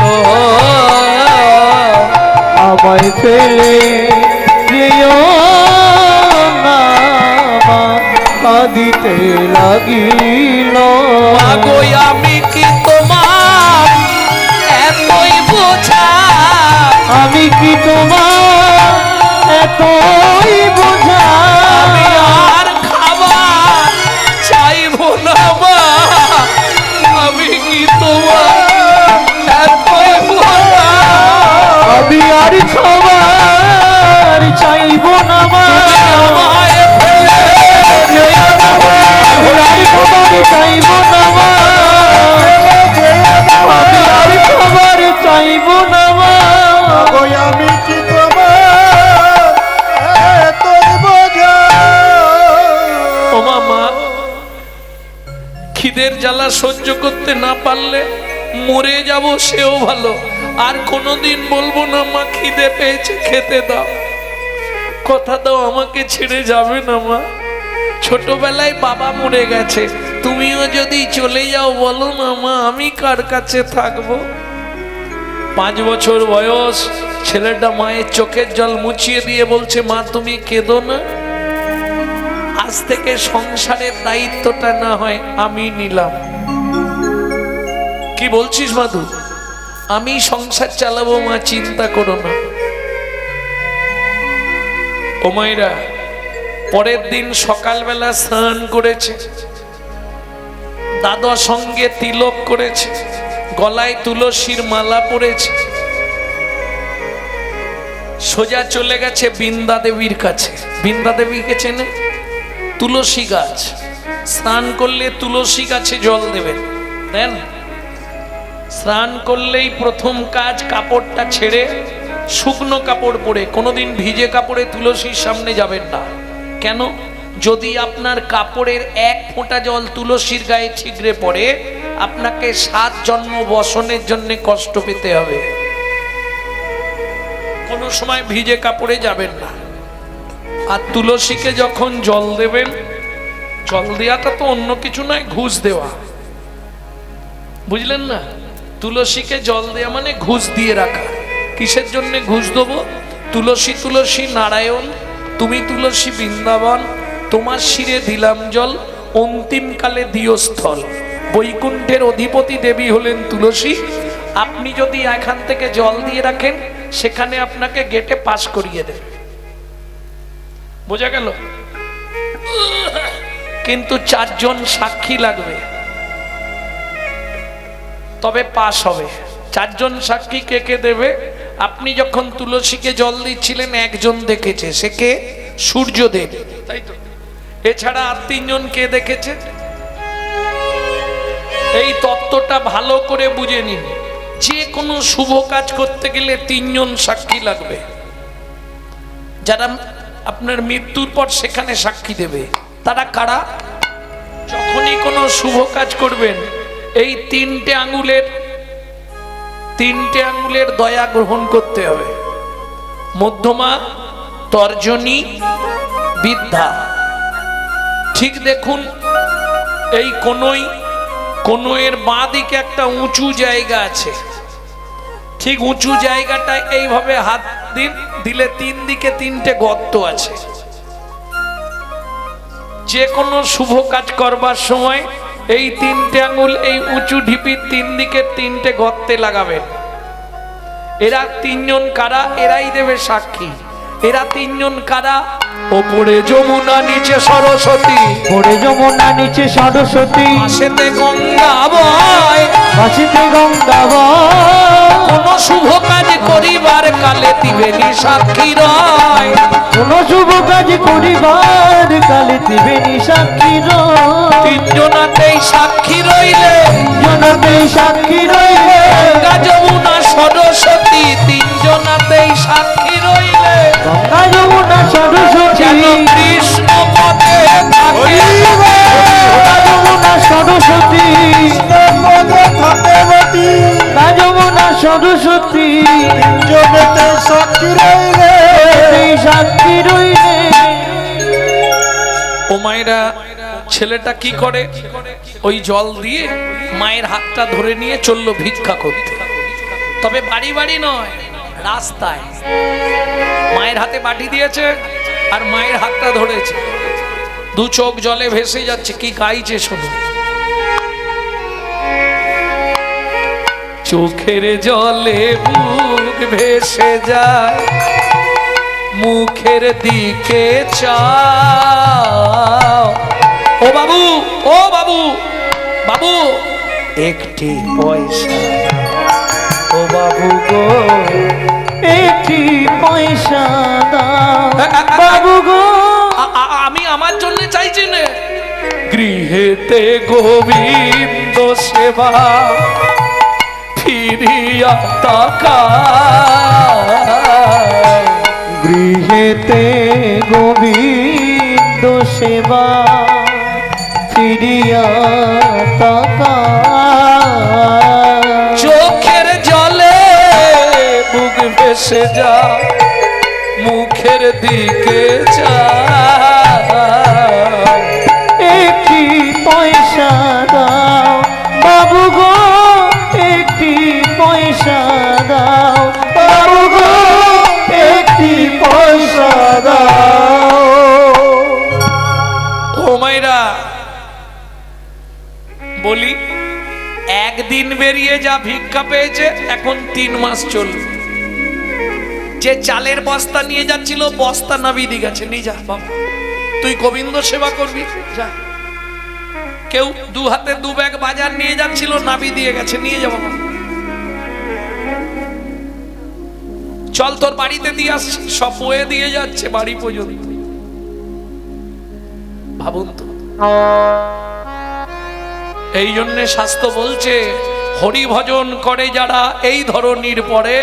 আমায় ফেলে যেও কাঁদিতে লাগিল। মাগো আমি কি তোমার এতই বোঝা, আমি কি তোমার এতই বোঝা, আমি আর খাবার চাইবো না মা, আমি কি তোমার এতই বোঝা, আমি আর খাবার চাইব না মা, আমায় ফেলে আমি আর খাবার চাইব না মা, আমি আর খাবার চাইব না মা। ওই আমি কি তোমার এতই বোঝা। ওমা মা, খিদের জ্বালা সহ্য করতে না পারলে মরে যাব সেও ভালো, আর কোনোদিন বলবো না মা খিদে পেয়েছে খেতে দাও, কথা দাও আমাকে ছেড়ে যাবে না মা। ছোটবেলায় বাবা মরে গেছে, তুমিও যদি চলে যাও বলো না মা আমি কার কাছে থাকবো। 5 বছর বয়স ছেলেটা মায়ের চোখের জল মুছিয়ে দিয়ে বলছে মা তুমি কেঁদো না, আজ থেকে সংসারের দায়িত্বটা না হয় আমি নিলাম। কি বলছিস মাধু? আমি সংসার চালাবো মা, চিন্তা করো না। ও মায়েরা, পরের দিন সকালবেলা স্নান করেছে, দাদার সঙ্গে তিলক করেছে, গলায় তুলসীর মালা পরেছে, সোজা চলে গেছে বৃন্দা দেবীর কাছে। বৃন্দা দেবীকে চেনে? তুলসী গাছ, স্নান করলে তুলসী গাছে জল দেবেন, দেন। স্নান করলেই প্রথম কাজ কাপড়টা ছেড়ে শুকনো কাপড় পরে, কোনোদিন ভিজে কাপড়ে তুলসীর সামনে যাবেন না। কেন? যদি আপনার কাপড়ের 1 ফোঁটা জল তুলসীর গায়ে ছিগড়ে পড়ে আপনাকে 7 জন্ম বসনের জন্য কষ্ট পেতে হবে। কোনো সময় ভিজে কাপড়ে যাবেন না। আর তুলসীকে যখন জল দেবেন, জল দেওয়াটা তো অন্য কিছু নয়, ঘুষ দেওয়া, বুঝলেন না? তুলসীকে জল দেওয়া মানে ঘুষ দিয়ে রাখা। কিসের জন্য ঘুষ দেবো? তুলসী তুলসী নারায়ণ, তুমি তুলসী বৃন্দাবন, তোমার শিরে দিলাম জল, অন্তিমকালে দিও স্থল। বৈকুণ্ঠের অধিপতি দেবী হলেন তুলসী। আপনি যদি এখান থেকে জল দিয়ে রাখেন, সেখানে আপনাকে গেটে পাস করিয়ে দেবে। বোঝা গেল? কিন্তু 4 জন সাক্ষী লাগবে, তবে পাস হবে। 4 জন সাক্ষী কে কে দেবে? আপনি যখন তুলসীকে জল দিচ্ছিলেন একজন দেখেছে, সে কে? সূর্যদেব, তাই তো? এছাড়া আর 3 জন কে দেখেছে? এই তত্ত্বটা ভালো করে বুঝে নিন, যে কোনো শুভ কাজ করতে গেলে 3 জন সাক্ষী লাগবে, যারা আপনার মৃত্যুর পর সেখানে সাক্ষী দেবে। তারা কারা? যখনই কোনো শুভ কাজ করবেন এই 3টে আঙ্গুলের দয়া গ্রহণ করতে হবে। মধ্যমা, তর্জনী, বৃদ্ধা। ঠিক দেখুন, এই কোনোয়ের বাঁ দিকে একটা উঁচু জায়গা আছে, ঠিক উঁচু জায়গাটায় এইভাবে হাত দিলে 3 দিকে 3টে গর্ত আছে। যে কোনো শুভ কাজ করবার সময় এই 3টে আঙ্গুল এই উঁচু ঢিপির 3 দিকে 3টে গর্তে লাগাবেন। এরা 3 জন কারা? এরাই দেবে সাক্ষী। এরা 3 জন কারা? ওপরে যমুনা নিচে সরস্বতী, ওপরে যমুনা নিচে সরস্বতী, পাশেতে গঙ্গা বয়, পাশেতে গঙ্গা বয়। কোন শুভ কাজ করিবার কালে দিবেনি সাক্ষী রয়, কোন শুভ কাজ করিবার কালে দিবেনি সাক্ষী রয়। 3 জনাতেই সাক্ষী রইলে, জনাতেই সাক্ষী রইলে, গঙ্গা যমুনা সরস্বতী 3 জনাতেই সাক্ষী রইলে, গঙ্গা যমুনা সরস্বতী যেন কৃষ্ণ পদে থাকে। গঙ্গা যমুনা সরস্বতী, গঙ্গা যমুনা সরস্বতী, জগতে সাক্ষী রইলে, সাক্ষী রইলে। ও মায়েরা, ছেলেটা কি করে? ওই জল দিয়ে মায়ের হাতটা ধরে নিয়ে চললো ভিক্ষা করতে। তবে বাড়ি বাড়ি নয়, রাস্তায়। মায়ের হাতে বাটি দিয়েছে আর মায়ের হাতটা ধরেছে। দু চোখ জলে ভেসে যাচ্ছে, কি গাইছে শোনো। চোখের জলে বুক ভেসে যায়, মুখের দিকে চাও। ও বাবু, ও বাবু, বাবু একটি পয়সা, ও বাবু গো একটি পয়সা দাও, বাবু গো। আমি আমার জন্য চাইছি না। গৃহেতে গোবিন্দ সেবা ফিরিয়া তাকায়, গৃহেতে গোবিন্দ সেবা ফিরিয়া তাকায়। চোখের জলে বুক ভেসে যা, মুখের দিকে চায়। একটি পয়সা দাও বাবু গো, একটি পয়সা দাও বাবু গো, একটি পয়সা দাও। ও মাইরা বলি, একদিন বেরিয়ে যা ভিক্ষা পেয়েছে, এখন 3 মাস চলবে। যে চালের বস্তা নিয়ে যাচ্ছিল, বস্তা নাবিয়ে দিয়ে গেছে, নিয়ে যা বাবা, তুই গোবিন্দ সেবা করবি যা। কেউ 2 হাতে 2 ব্যাগ বাজার নিয়ে যাচ্ছিল, নাবিয়ে দিয়ে গেছে, নিয়ে যা বাবা, চল তোর বাড়িতে দিয়ে আসছি। সব বয়ে দিয়ে যাচ্ছে বাড়ি পর্যন্ত। ভাবুন তো। এই জন্য শাস্ত্র বলছে, হরি ভজন করে যারা এই ধরনীর পরে,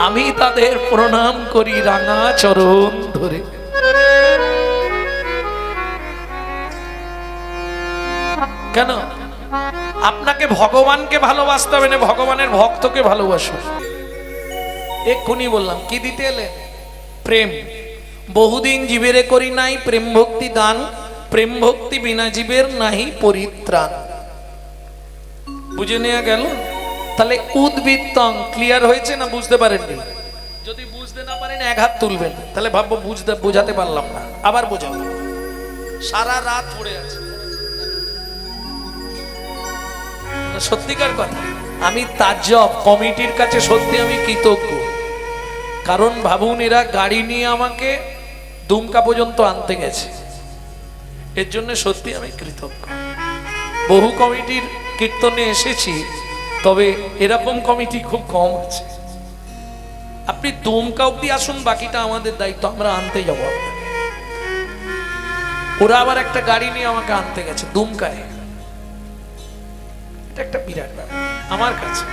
আমি তাদের প্রণাম করি রাঙা চরণ ধরে। কেন? আপনাকে ভগবানকে ভালোবাসতে হবে না, ভগবানের ভক্তকে ভালোবাসুন। এক্ষুনি বললাম, কি দিতে এলেন? প্রেম। বহুদিন জীবেরে করি নাই প্রেম ভক্তি দান, প্রেম ভক্তি বিনা জীবের নাহি পরিত্রাণ। বুঝে নেওয়া গেল? তাহলে উদ্বৃত্তং ক্লিয়ার হয়েছে না বুঝতে পারেননি? যদি বুঝতে না পারেন 1 হাত তুলবেন, তাহলে ভাববো বুঝাতে পারলাম না। আবার বোঝাবো, সারা রাত পড়ে আছে। সত্যিকার কথা, আমি তাজ্জব, কমিটির কাছে সত্যি আমি কৃতজ্ঞ। কারণ ভাবুন, এরা গাড়ি নিয়ে আমাকে দুমকা পর্যন্ত আনতে গেছে, এর জন্য সত্যি আমি কৃতজ্ঞ। বহু কমিটির কীর্তনে এসেছি, তবে এরকম কমিটি খুব কম আছে। আপনি দুমকা অব্দি আসুন, বাকিটা আমাদের দায়িত্ব, আমরা আনতে যাব। ওরা আবার একটা গাড়ি নিয়ে আমাকে আনতে গেছে দুমকায়, এটা একটা বিরাট ব্যাপার আমার কাছে।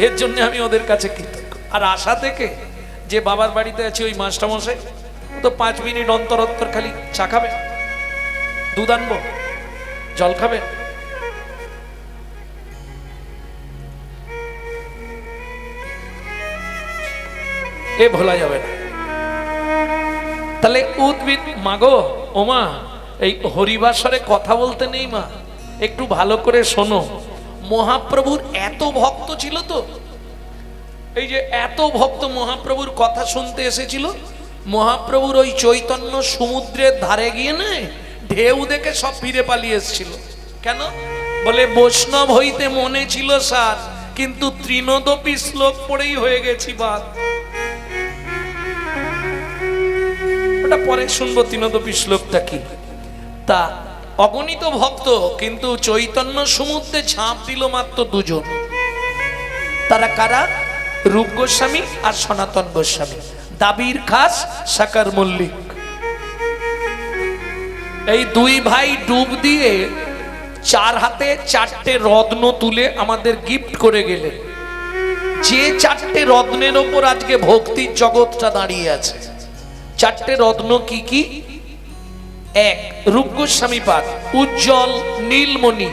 এর জন্য আমি ওদের কাছে কৃতজ্ঞ। আর আশা থেকে যে বাবার বাড়িতে আছে ওই মাস্টারমশাই, তো 5 মিনিট অন্তর অন্তর খালি চা খাবে, দুধ আনবো, জল খাবে, এ ভোলা যাবে না। তাহলে উদ্ভিদ মাগো, ওমা এই হরিবাসরে কথা বলতে নেই মা, একটু ভালো করে শোনো। মহাপ্রভুর এত ভক্ত ছিল তো, এই যে এত ভক্ত মহাপ্রভুর কথা শুনতে এসেছিল, মহাপ্রভুর ওই চৈতন্য সমুদ্রের ধারে গিয়ে না ঢেউ দেখে সব ফিরে পালিয়ে এসেছিল। কেন? বলে বৈষ্ণব হইতে মনে ছিল সার, কিন্তু তৃণদপি শ্লোক পড়েই হয়ে গেছি বাদ। ওটা পরে শুনবো তৃণদপি শ্লোকটা কি। তা অগণিত ভক্ত, কিন্তু চৈতন্য সমুদ্রে ঝাঁপ দিল মাত্র 2 জন। তারা কারা? রূপ গোস্বামী আর সনাতন গোস্বামী, দাবির খাস সাকার মল্লিক। এই 2 ভাই ডুব দিয়ে 4 হাতে 4টে রত্ন তুলে আমাদের গিফট করে গেলেন। যে 4টে রত্নের ওপর আজকে ভক্তির জগৎটা দাঁড়িয়ে আছে। 4টে রত্ন কি কি? 1 রূপ গোস্বামী পাদ, উজ্জ্বল নীলমণি,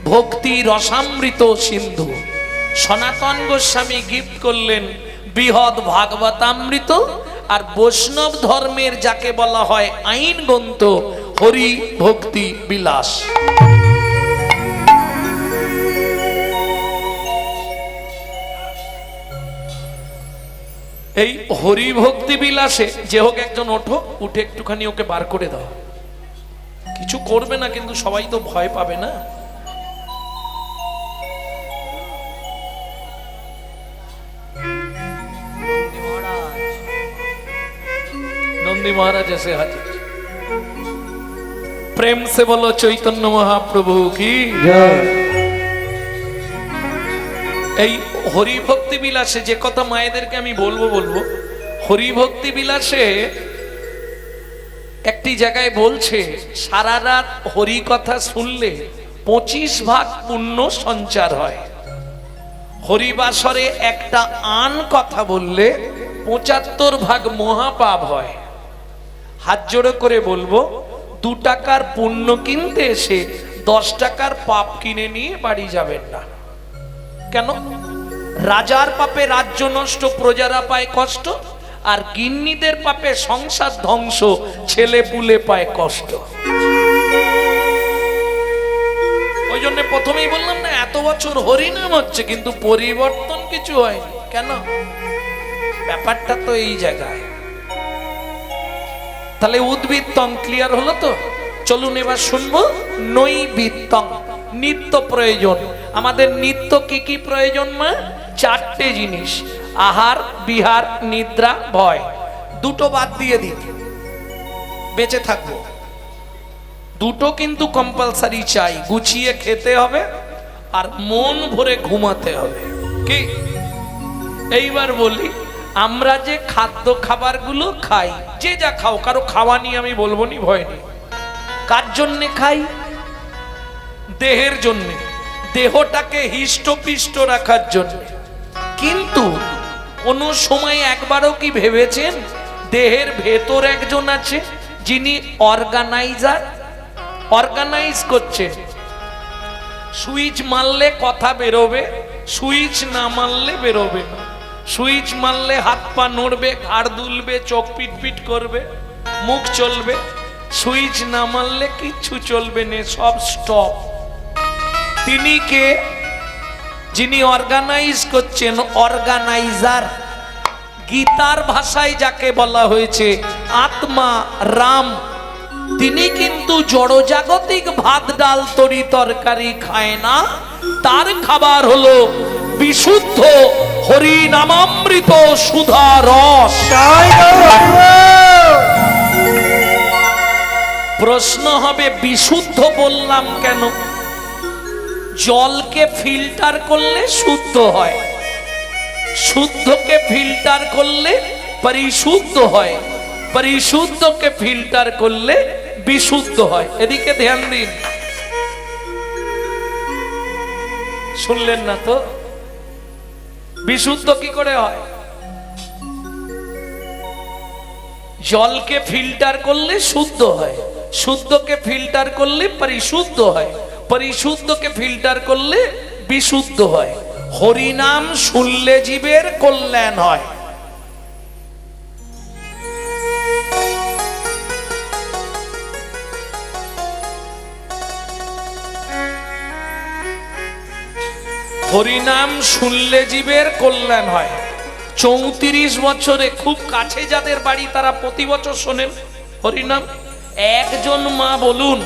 ভক্তি রসামৃত সিন্ধু। সনাতন গোস্বামী গিফট করলেন বৃহৎ ভাগবতামৃত। আর বৈষ্ণব ধর্মের যাকে বলা হয় আইন গ্রন্থ, হরি ভক্তি বিলাস। এই হরি ভক্তি বিলাসে যে হোক একজন ওঠো, উঠে একটুখানি ওকে বার করে দাও। কিছু করবে না কিন্তু সবাই তো ভয় পাবে না। नंदी महाराज ऐसे हाजिर। प्रेम से बोलो चैतन्य महाप्रभु की জয়। এই হরি ভক্তি বিলাসে যে কথা মায়েদেরকে আমি বলবো হরি ভক্তি বিলাসে একটি জায়গায় বলছে সারা রাত হরি কথা শুনলে 25 ভাগ পুণ্য সঞ্চার হয়। হরিবাসরে একটা আন কথা বললে 75 ভাগ মহাপাপ হয়। হাত জোড়ে করে বলবো 2 টাকার পুণ্য কিনতে এসে 10 টাকার পাপ কিনে নিয়ে বাড়ি যাবেন না। কেন? রাজার পাপে রাজ্য নষ্ট, প্রজারা পায় কষ্ট, আর গিন্নিদের পাপে সংসার ধ্বংস, ছেলে পুলে পায় কষ্ট। ওই জন্য প্রথমেই বললাম না, এত বছর হরিনাম হচ্ছে কিন্তু পরিবর্তন কিছু হয়নি। কেন? ব্যাপারটা তো এই জায়গায়। তাহলে উদ্বৃত্তং ক্লিয়ার হলো তো? চলুন এবার শুনবো নৈবিত্তং, নিত্য প্রয়োজন। আমাদের নিত্য কি কি প্রয়োজন মা? 4টে জিনিস, আহার, বিহার, নিদ্রা, ভয়। 2টো বাদ দিয়ে দিই, বেঁচে থাকবো। 2টো কিন্তু কম্পালসারি চাই, গুছিয়ে খেতে হবে আর মন ভরে ঘুমাতে হবে। কি? এইবার বলি, আমরা যে খাদ্য খাবারগুলো খাই, যে যা খাও, কারো খাওয়া নিয়ে আমি বলবো নি, ভয় নেই। কার জন্যে খাই? দেহের জন্যে, দেহটাকে হিষ্টপিষ্ট রাখার জন্য। কিন্তু কোন সময় একবারও কি ভেবেছেন দেহের ভেতর একজন আছে যিনি অর্গানাইজার, অর্গানাইজ করছেন? সুইচ মারলে কথা বেরোবে, সুইচ না মারলে বেরোবে না। সুইচ মারলে হাত পা নড়বে, ঘাড় দুলবে, চোখ পিটপিট করবে, মুখ চলবে। সুইচ না মারলে কিচ্ছু চলবে না, সব স্টপ। তিনি কে? যিনি অর্গানাইজ করছেন, অর্গানাইজার। গীতার ভাষায় যাকে বলা হয়েছে আত্মা, রাম। তিনি কিন্তু জড়জাগতিক ভাত ডাল তরি তরকারি খায় না, তার খাবার হলো বিশুদ্ধ হরি নামামৃত সুধা রস। প্রশ্ন হবে বিশুদ্ধ বললাম কেন? জলকে ফিল্টার করলে শুদ্ধ হয়, শুদ্ধকে ফিল্টার করলে পরিশুদ্ধ হয়, পরিশুদ্ধকে ফিল্টার করলে বিশুদ্ধ হয়। এদিকে ধ্যান দিন। শুনলেন না তো? বিশুদ্ধ কি করে হয়? জলকে ফিল্টার করলে শুদ্ধ হয়, শুদ্ধকে ফিল্টার করলে পরিশুদ্ধ হয়, পরিশুদ্ধকে ফিল্টার করলে বিশুদ্ধ হয়। হরিনাম শুনলে জীবের কল্যাণ হয়। হরিনাম শুনলে জীবের কল্যাণ হয়। 34 বছরে খুব কাছে যাদের বাড়ি তারা প্রতি বছর শোনেন হরিনাম। একজন মা বলুন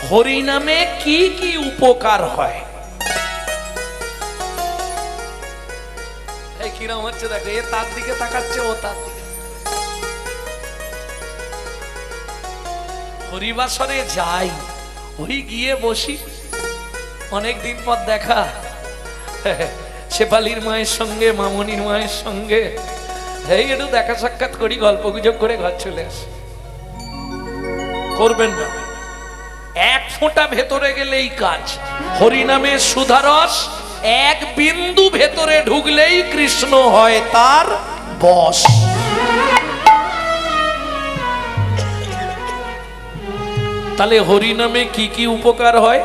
হরিনামে কি কি উপকার হয়? এই কিরম হচ্ছে দেখো, এ তার দিকে তাকাচ্ছে, ও তার দিকে। হরিবাসরে যাই, ওই গিয়ে বসি, অনেক দিন পর দেখা, শেফালির মায়ের সঙ্গে, মামনির মায়ের সঙ্গে এই একটু দেখা সাক্ষাৎ করি, গল্প গুজব করে ঘর চলে আসি। করবেন না, এক ফোঁটা ভেতরে গেলেই কাজ। হরিনামের সুধারস এক বিন্দু ভেতরে ঢুকলেই কৃষ্ণ হয় তার বশ। তাহলে হরিনামে কি কি উপকার হয়?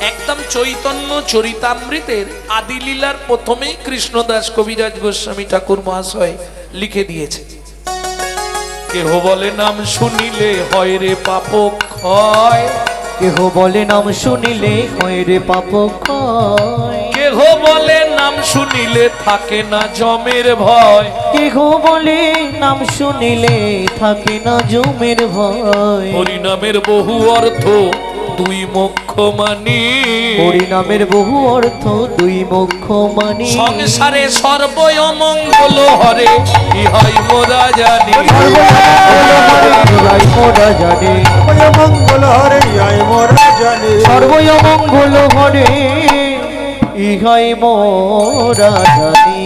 একদম চৈতন্য চরিতামৃতের আদিলীলার প্রথমেই কৃষ্ণদাস কবিরাজ গোস্বামী ঠাকুর মহাশয় লিখে দিয়েছে, কেহ বলে নাম শুনিলে হয় রে পাপ ক্ষয়, কেহ বলে নাম শুনিলে হয় রে পাপ ক্ষয়, কেহ কেহ বলে নাম শুনিলে থাকে না জমের ভয়। কেহ বলে নাম শুনিলে থাকে না জমের ভয়। হরিনামের বহু অর্থ দুই মোক্ষ মানি। হরিনামের বহু অর্থ দুই মোক্ষ মানি। সংসারে সর্বয় মঙ্গল হরে ইহাই মোরা জানি। ইহাই মোরা জানি। মঙ্গল হরে আয় মোরা জানি। সর্বয় মঙ্গল হরে ইহাই মোরা জানি।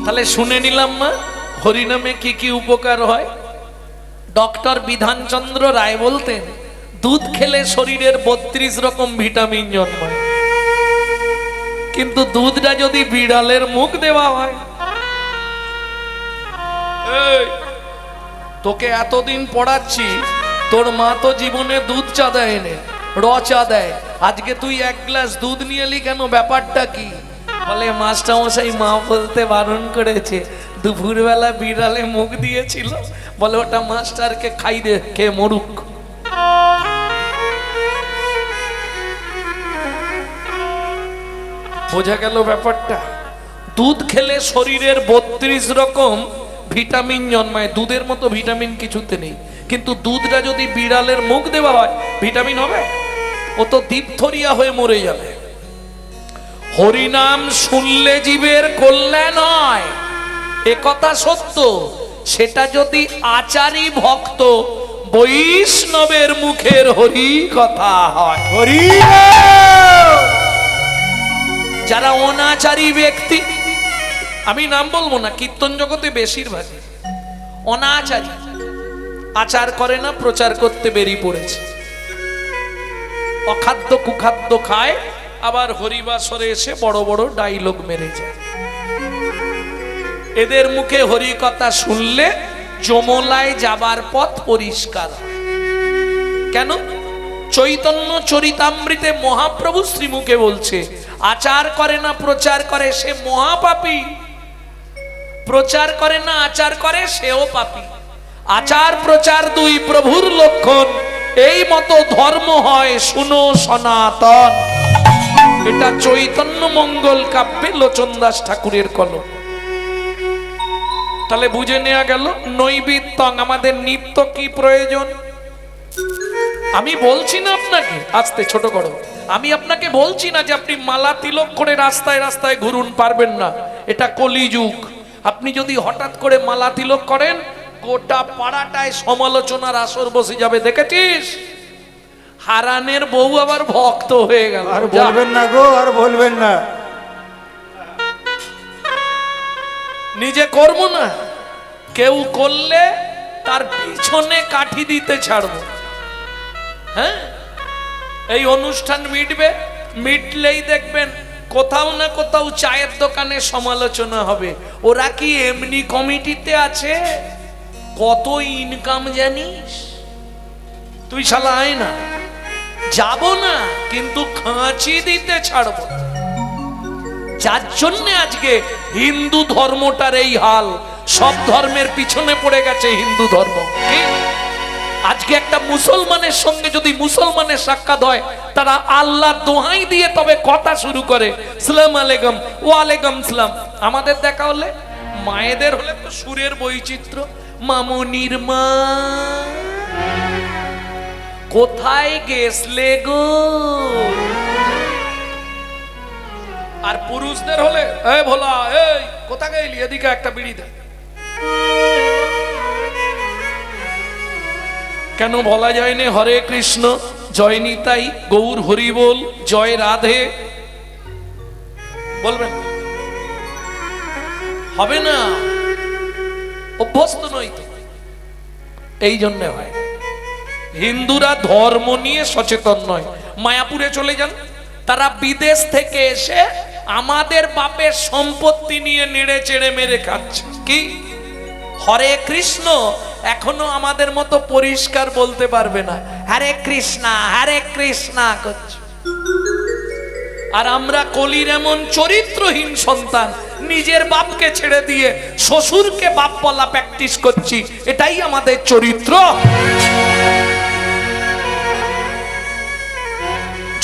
তাহলে শুনে নিলাম মা হরিনামে কি কি উপকার হয়। ডক্টর বিধানচন্দ্র রায় বলতেন দুধ খেলে শরীরের 32 রকম ভিটামিন জন্মায়, কিন্তু দুধটা যদি বিড়ালের মুখ দেওয়া হয়। এই, তোকে এতদিন পড়াচ্ছি, তোর মা তো জীবনে দুধ চা দেয় নে, র চা দেয়। আজকে তুই 1 গ্লাস দুধ নিয়ে এলি কেন, ব্যাপারটা কি? বলে মাস্টারমশাই মা বলতে বারণ করেছে, দুপুরবেলা বিড়ালে মুখ দিয়েছিল, বলে ওটা মাস্টারকে খাই দে, কে মরুক। বোঝা গেল ব্যাপারটা। দুধ খেলে শরীরের 32 রকম ভিটামিন জন্মায়। দুধের মতো ভিটামিন কিছুতে নেই, কিন্তু দুধটা যদি বিড়ালের মুখ দেওয়া হয় ভিটামিন হবে? ও তো দীপথরিয়া হয়ে মরে যাবে। হরিনাম শুনলে জীবের কল্যাণ হয়, এ কথা সত্য। সেটা যদি আচারী ভক্ত বৈষ্ণবের মুখের হরি কথা হয়। হরি যারা অনাচারী ব্যক্তি, আমি নাম বলবো না, কীর্তন জগতে বেশিরভাগ অনাচারী, আচার করে না, প্রচার করতে বেরিয়ে পড়েছে, অখাদ্য কুখাদ্য খায়, আবার হরিবাসরে এসে বড় বড় ডায়লগ মেরে যায়। এদের মুখে হরি কথা শুনলে যমলায় যাবার পথ পরিষ্কার হয়। কেন? চৈতন্য চরিতামৃতে মহাপ্রভু শ্রীমুখে বলছে, আচার করে না প্রচার করে সে মহাপাপী, প্রচার করে না আচার করে সেও পাপী। আচার প্রচার দুই প্রভুর লক্ষণ, এই মতো ধর্ম হয় শুনো সনাতন। এটা চৈতন্য মঙ্গল কাব্যে লোচনদাস ঠাকুরের কলম। তাহলে বুঝে নেওয়া গেল নৈবেদ্যং, আমাদের নিত্য কি প্রয়োজন। আমি বলছি না আপনাকে, আস্তে ছোট করো, আমি আপনাকে বলছি না যে আপনি মালা তিলক করে রাস্তায় রাস্তায় ঘুরুন, পারবেন না, এটা কলিযুগ। আপনি যদি হঠাৎ করে মালা তিলক করেন, গোটা পাড়াটায় সমালোচনার আসর বসে যাবে। দেখেছিস হারানের বউ আবার ভক্ত হয়ে গেল। আর বলবেন না গো, আর বলবেন না। নিজে করব না, কেউ করলে তার পিছনে কাঠি দিতে ছাড়বো। হ্যাঁ, এই অনুষ্ঠান মিটবে, মিটলেই দেখবেন কোথাও না কোথাও চায়ের দোকানে সমালোচনা হবে। ওরা কি এমনি কমিটিতে আছে? কত ইনকাম জানিস তুই? শালা আয় না, যাব না, কিন্তু খাঁচি দিতে ছাড়বো। যার জন্য আজকে হিন্দু ধর্মটার এই হাল। সব ধর্মের পিছনে পড়ে গেছে হিন্দু ধর্ম। কি আজকে একটা মুসলমানের সঙ্গে যদি মুসলমানের সাক্ষাৎ হয়, তারা আল্লাহ দোহাই দিয়ে তবে কথা শুরু করে, সালাম আলাইকুম, ওয়ালাইকুম সালাম। আমাদের দেখা হলে, মায়েদের হলে তো সুরের বৈচিত্র্য, মামনির মা কোথায় গেছলে গো। আর পুরুষদের হলে, এই ভোলা, এই কোথা গেলি, এদিকে একটা বিড়ি দে। কেন বলা যায়নি হরে কৃষ্ণ, জয় নিতাই, গৌর হরি বল, জয় রাধে? বলবেন? হবে না, অভ্যস্ত নই তো, এই জন্য হয়। হিন্দুরা ধর্ম নিয়ে সচেতন নয়। মায়াপুরে চলে যান, তারা বিদেশ থেকে এসে আমাদের বাপের সম্পত্তি নিয়ে নেড়ে চেড়ে মেরে খাচ্ছে। কি হরে কৃষ্ণ এখনো আমাদের মতো পরিষ্কার বলতে পারবে না, হরে কৃষ্ণা হরে কৃষ্ণা করছে। আর আমরা কলির এমন চরিত্রহীন সন্তান, নিজের বাপকে ছেড়ে দিয়ে শ্বশুরকে বাপ বলা প্র্যাকটিস করছি। এটাই আমাদের চরিত্র।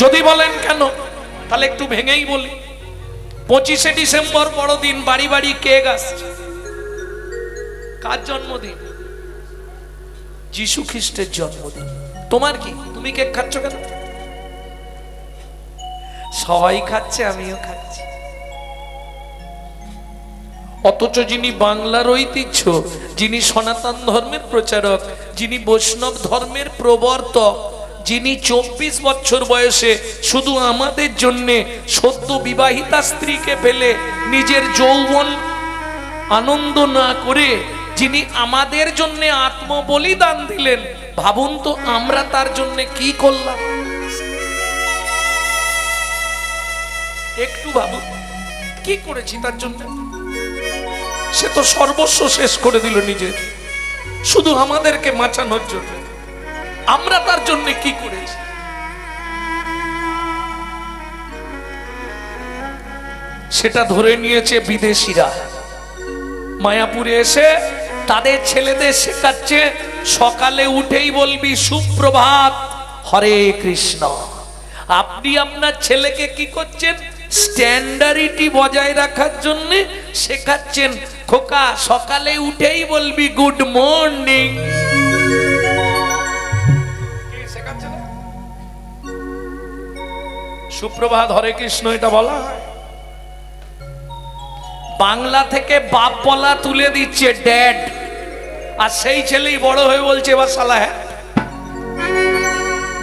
যদি বলেন কেন, তাহলে একটু ভেঙেই বলি। 25শে ডিসেম্বর বড়দিন, বাড়ি বাড়ি কেক আসছে। কার জন্মদিন? যিশু খ্রিস্টের জন্মদিন। তোমার কি? তুমি কেক খাচ্ছ কেন? সবাই খাচ্ছে, আমিও খাচ্ছি। অথচ যিনি বাংলার ঐতিহ্য, যিনি সনাতন ধর্মের প্রচারক, যিনি বৈষ্ণব ধর্মের প্রবর্তক, যিনি 24 বছর বয়সে শুধু আমাদের জন্যে সদ্য বিবাহিতা স্ত্রীকে ফেলে নিজের যৌবন আনন্দ না করে যিনি আমাদের জন্য আত্মবলিদান দিলেন, ভাবুন তো আমরা তার জন্য কি করলাম। একটু ভাবুন কি করেছি তার জন্য। সে তো সর্বস্ব শেষ করে দিল নিজের, শুধু আমাদেরকে বাঁচানোর জন্য। আমরা তার জন্য কি করেছি? সেটা ধরে নিয়েছে বিদেশিরা। মায়াপুরে এসে তাদের ছেলেদের শেখাচ্ছে, সকালে উঠেই বলবি সুপ্রভাত, হরে কৃষ্ণ। আপনি আপনার ছেলেকে কি করছেন? স্ট্যান্ডার্ডিটি বজায় রাখার জন্য শেখাচ্ছেন, খোকা সকালে উঠেই বলবি গুড মর্নিং। সুপ্রভাত হরে কৃষ্ণ এটা বলা হয়। বাংলা থেকে বাপ বলা তুলে দিচ্ছে ড্যাড, আর সেই ছেলেই বড় হয়ে বলছে এবার সালা হ্যাঁ।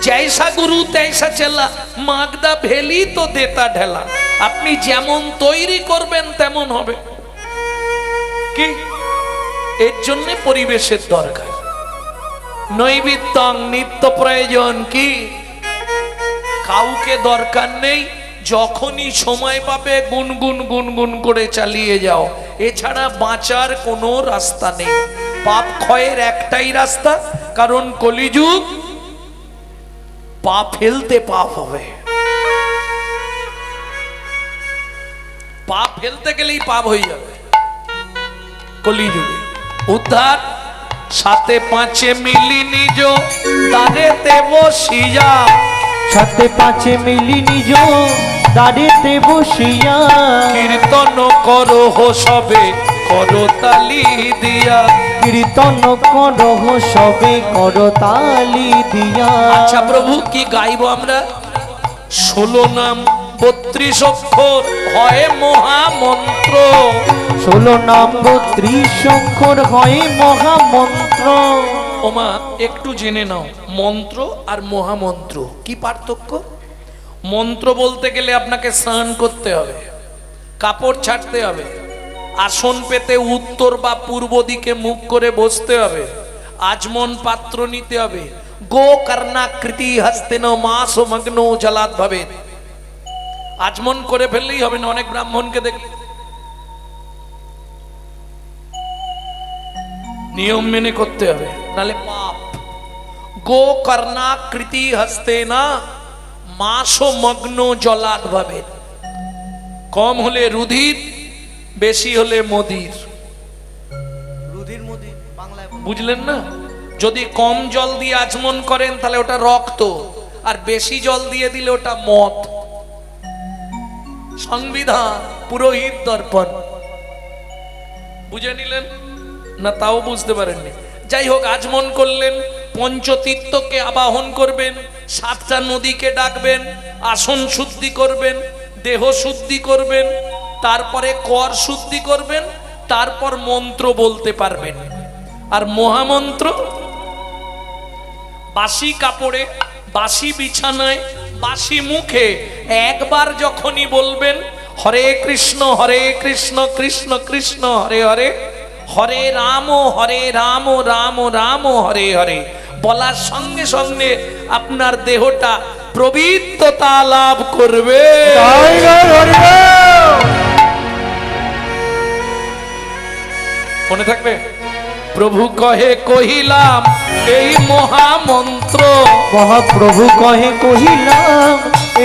জৈসা গুরু তৈসা চেলা, মাগদা ভেলি তো দেতা ঢেলা। আপনি যেমন তৈরি করবেন তেমন হবে। কি এর জন্য পরিবেশের দরকার। নৈবেদ্যং নিত্য প্রয়োজন। কি কাউকে দরকার নেই, যখনই সময় পাবে গুনগুন গুনগুন করে চালিয়ে যাও, এছাড়া বাঁচার কোনো রাস্তা নেই। পাপ ক্ষয়ের একটাই রাস্তা, কারণ কলিযুগ, পাপ ফেলতে পাপ হবে। পাপ ফেলতে গেলেই পাপ হয়ে যাবে। কলিযুগে উদ্ধার সাথে পাঁচে মিলি নিজ দ্বারেতে বসিয়া, সাথে পাঁচে মিলি নিজ দ্বারেতে বসিয়া, কীর্তন করো সবে করতালি দিয়া। কীর্তন করহ সবে করতালি দিয়া। আচ্ছা প্রভু কি গাইব আমরা? 16 নাম 32 অক্ষর হয় মহামন্ত্র। 16 নাম 32 অক্ষর হয় মহামন্ত্র। ওমা একটু জেনে নাও, মন্ত্র আর মহামন্ত্র কি পার্থক্য? মন্ত্র বলতে গেলে আপনাকে স্নান করতে হবে, কাপড় ছাড়তে হবে, আসন পেতে উত্তর বা পূর্ব দিকে মুখ করে বসতে হবে, আজমন পাত্র নিতে হবে, গো কর্ণাকৃতি হস্তেন মাস মগ্ন জলাদ ভাবে। আজমন করে ফেললেই হবে না। অনেক ব্রাহ্মণকে দেখলে নিয়ম মেনে করতে হবে, নালে পাপ। গো কর্ণাকৃতি হস্তেন মাস মগ্ন জলাদ ভাবে। কম হলে রুধির, বেশি হলে মদির। রুধির মদির বাংলায় বুঝলেন না? যদি কম জল দিয়ে আচমন করেন তাহলে ওটা রক্ত, আর বেশি জল দিয়ে দিলে ওটা মদ। সংবিধান, পুরোহিত দর্পণ। বুঝে নিলেন না? তাও বুঝতে পারেননি। যাই হোক, আচমন করলেন, পঞ্চতীর্থকে আবাহন করবেন, 7টা নদীকে ডাকবেন, আসন শুদ্ধি করবেন, দেহ শুদ্ধি করবেন, তারপরে কর শুদ্ধি করবেন, তারপর মন্ত্র বলতে পারবেন। আর মহামন্ত্র বাসি কাপড়ে, বাসি বিছানায়, বাসি মুখে একবার যখনই বলবেন হরে কৃষ্ণ কৃষ্ণ কৃষ্ণ হরে হরে, হরে রাম রাম রাম হরে হরে, বলার সঙ্গে সঙ্গে আপনার দেহটা পবিত্রতা লাভ করবে। মনে থাকবে? প্রভু কহে কহিলাম এই মহামন্ত্র, মহাপ্রভু কহে কহিলাম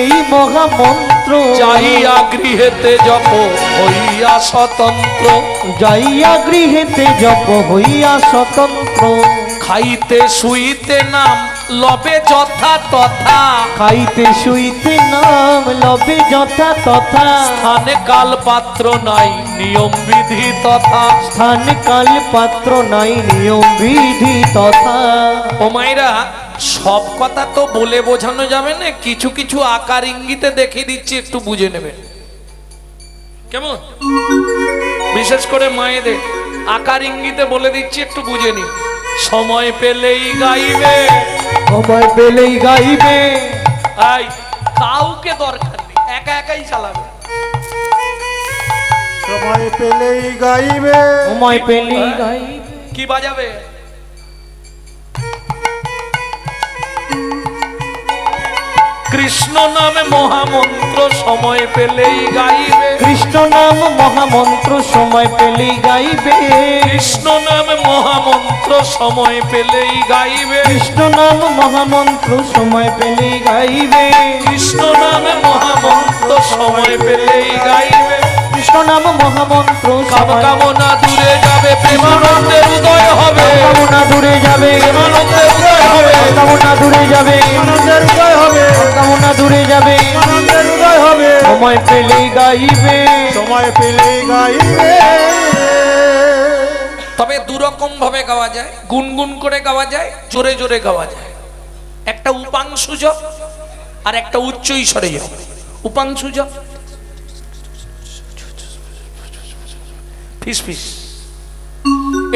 এই মহামন্ত্র, যাইয়া গৃহেতে জপ হইয়া স্বতন্ত্র, যাইয়া গৃহেতে জপ হইয়া স্বতন্ত্র, খাইতে শুইতে নাম লবে যথা তথা, খাইতে শুইতে নাম লবে যথা তথা, স্থানে কাল পাত্র নাই নিয়ম বিধি তথা। স্থান কাল পাত্র নাই নিয়ম বিধি তথা। ও মায়েরা, সব কথা তো বলে বোঝানো যাবে না, কিছু কিছু আকার ইঙ্গিতে দেখিয়ে দিচ্ছি, একটু বুঝে নেবেন কেমন। বিশেষ করে মায়েদের আকার ইঙ্গিতে বলে দিচ্ছি, একটু বুঝে নিন। সময় পেলেই গাইবে, সময় পেলেই গাইবে, আই কাউকে দরকার নেই, একা একাই চালাবে। সময় পেলেই গাইবে, সময় পেলেই গাইবে। কি বাজাবে? কৃষ্ণ নামে মহামন্ত্র সময় পেলেই গাইবে, কৃষ্ণ নাম মহামন্ত্র সময় পেলেই গাইবে, কৃষ্ণ নামে মহামন্ত্র সময় পেলেই গাইবে, কৃষ্ণ নাম মহামন্ত্র সময় পেলেই গাইবে, কৃষ্ণ নামে মহামন্ত্র সময় পেলেই গাইবে। কৃষ্ণ নাম মহামন্ত্র কামনা দূরে যাবে, প্রেমানন্দের উদয় হবে, কামনা দূরে যাবে, প্রেমানন্দের উদয় হবে, কামনা দূরে যাবে, আনন্দের উদয় হবে, কামনা দূরে যাবে, আনন্দের উদয় হবে, সময় পেলেই গাইবে। সময় পেলেই গাইবে। তবে দুরকম ভাবে গাওয়া যায়, গুনগুন করে গাওয়া যায়, জোরে জোরে গাওয়া যায়। একটা উপাংশু জপ আর একটা উচ্চ ঈশ্বরে জপ। উপাংশু জপ ফিস ফিস,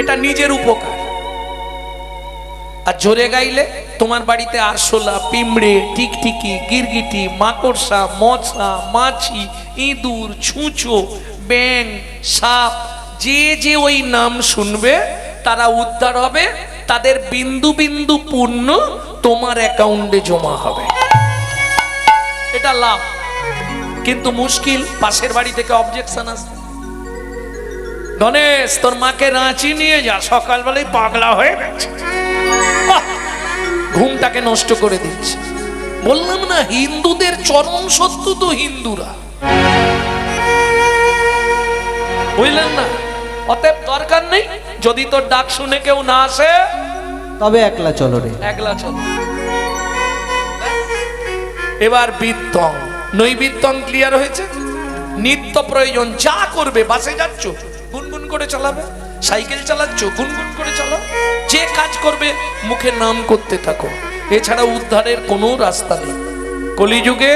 এটা নিজের উপকার। আর জোরে গাইলে তোমার বাড়িতে আরশোলা, পিঁমড়ে, টিকটিকি, গিরগিটি, মাকড়সা, মশা, মাছি, ইঁদুর, ছুঁচো, ব্যাং, সাপ, যে যে ওই নাম শুনবে তারা উদ্ধার হবে, তাদের বিন্দু বিন্দু পুণ্য তোমার অ্যাকাউন্টে জমা হবে। এটা লাভ। কিন্তু মুশকিল, পাশের বাড়ি থেকে অবজেকশন আসে, গণেশ তোর মাকে রাঁচি নিয়ে যা, সকালবেলায় পাগলা হয়ে গেছে, ঘুমটাকে নষ্ট করে দিচ্ছে। বললাম না, হিন্দুদের চরম শত্রু তো হিন্দুরা, বুঝলেন না? অতএব দরকার নেই, যদি তোর ডাক শুনে কেউ না আসে তবে একলা চলো রে, একলা চল। এবার বৃত্তং, নৈবৃত্তং ক্লিয়ার হয়েছে। নিত্য প্রয়োজন যা করবে, বাসে যাচ্ছ গুনগুন করে চালাবে, সাইকেল চালাচ্ছ গুনগুন করে চালাও, যে কাজ করবে মুখে নাম করতে থাকো, এছাড়া উদ্ধারের কোনো রাস্তা নেই। কলিযুগে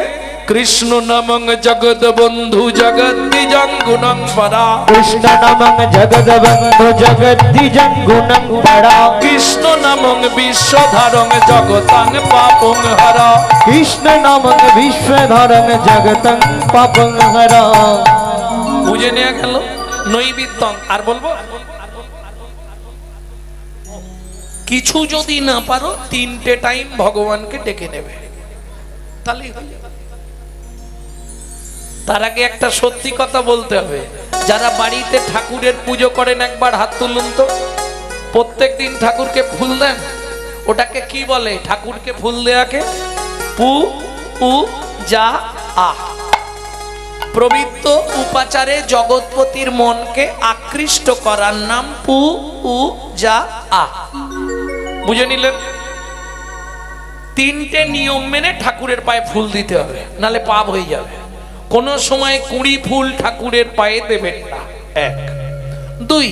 কৃষ্ণ নামং জগৎ বন্ধু জগদ্দিজং গুণং পরা, কৃষ্ণ নামং জগদ্বন্ধু জগদ্দিজং গুণং পরা, কৃষ্ণ নামং বিশ্বধারং জগতাং পাপং হরা, কৃষ্ণ নামং বিশ্বধরং জগতং পাপং হরা। বুঝে নেওয়া গেল নৈবিত্তং। আর বলবো, কিছু যদি না পারো 3টে টাইম ভগবানকে ডেকে নেবে, তাহলেই হয়ে যাবে। তার আগে একটা সত্যি কথা বলতে হবে, যারা বাড়িতে ঠাকুরের পুজো করেন একবার হাত তুলুন তো। প্রত্যেক দিন ঠাকুরকে ফুল দেন, ওটাকে কি বলে? ঠাকুরকে ফুল দেয়াকে পু উ যা আ, পবিত্র উপাচারে জগৎপতির মনকে আকৃষ্ট করার নাম পু উ যা আ। বুঝে নিলেন? 3টে নিয়ম মেনে ঠাকুরের পায়ে ফুল দিতে হবে, নালে পাপ হয়ে যাবে। কোন সময় 20 ফুল ঠাকুরের পায়ে দেবেন না, 1। 2,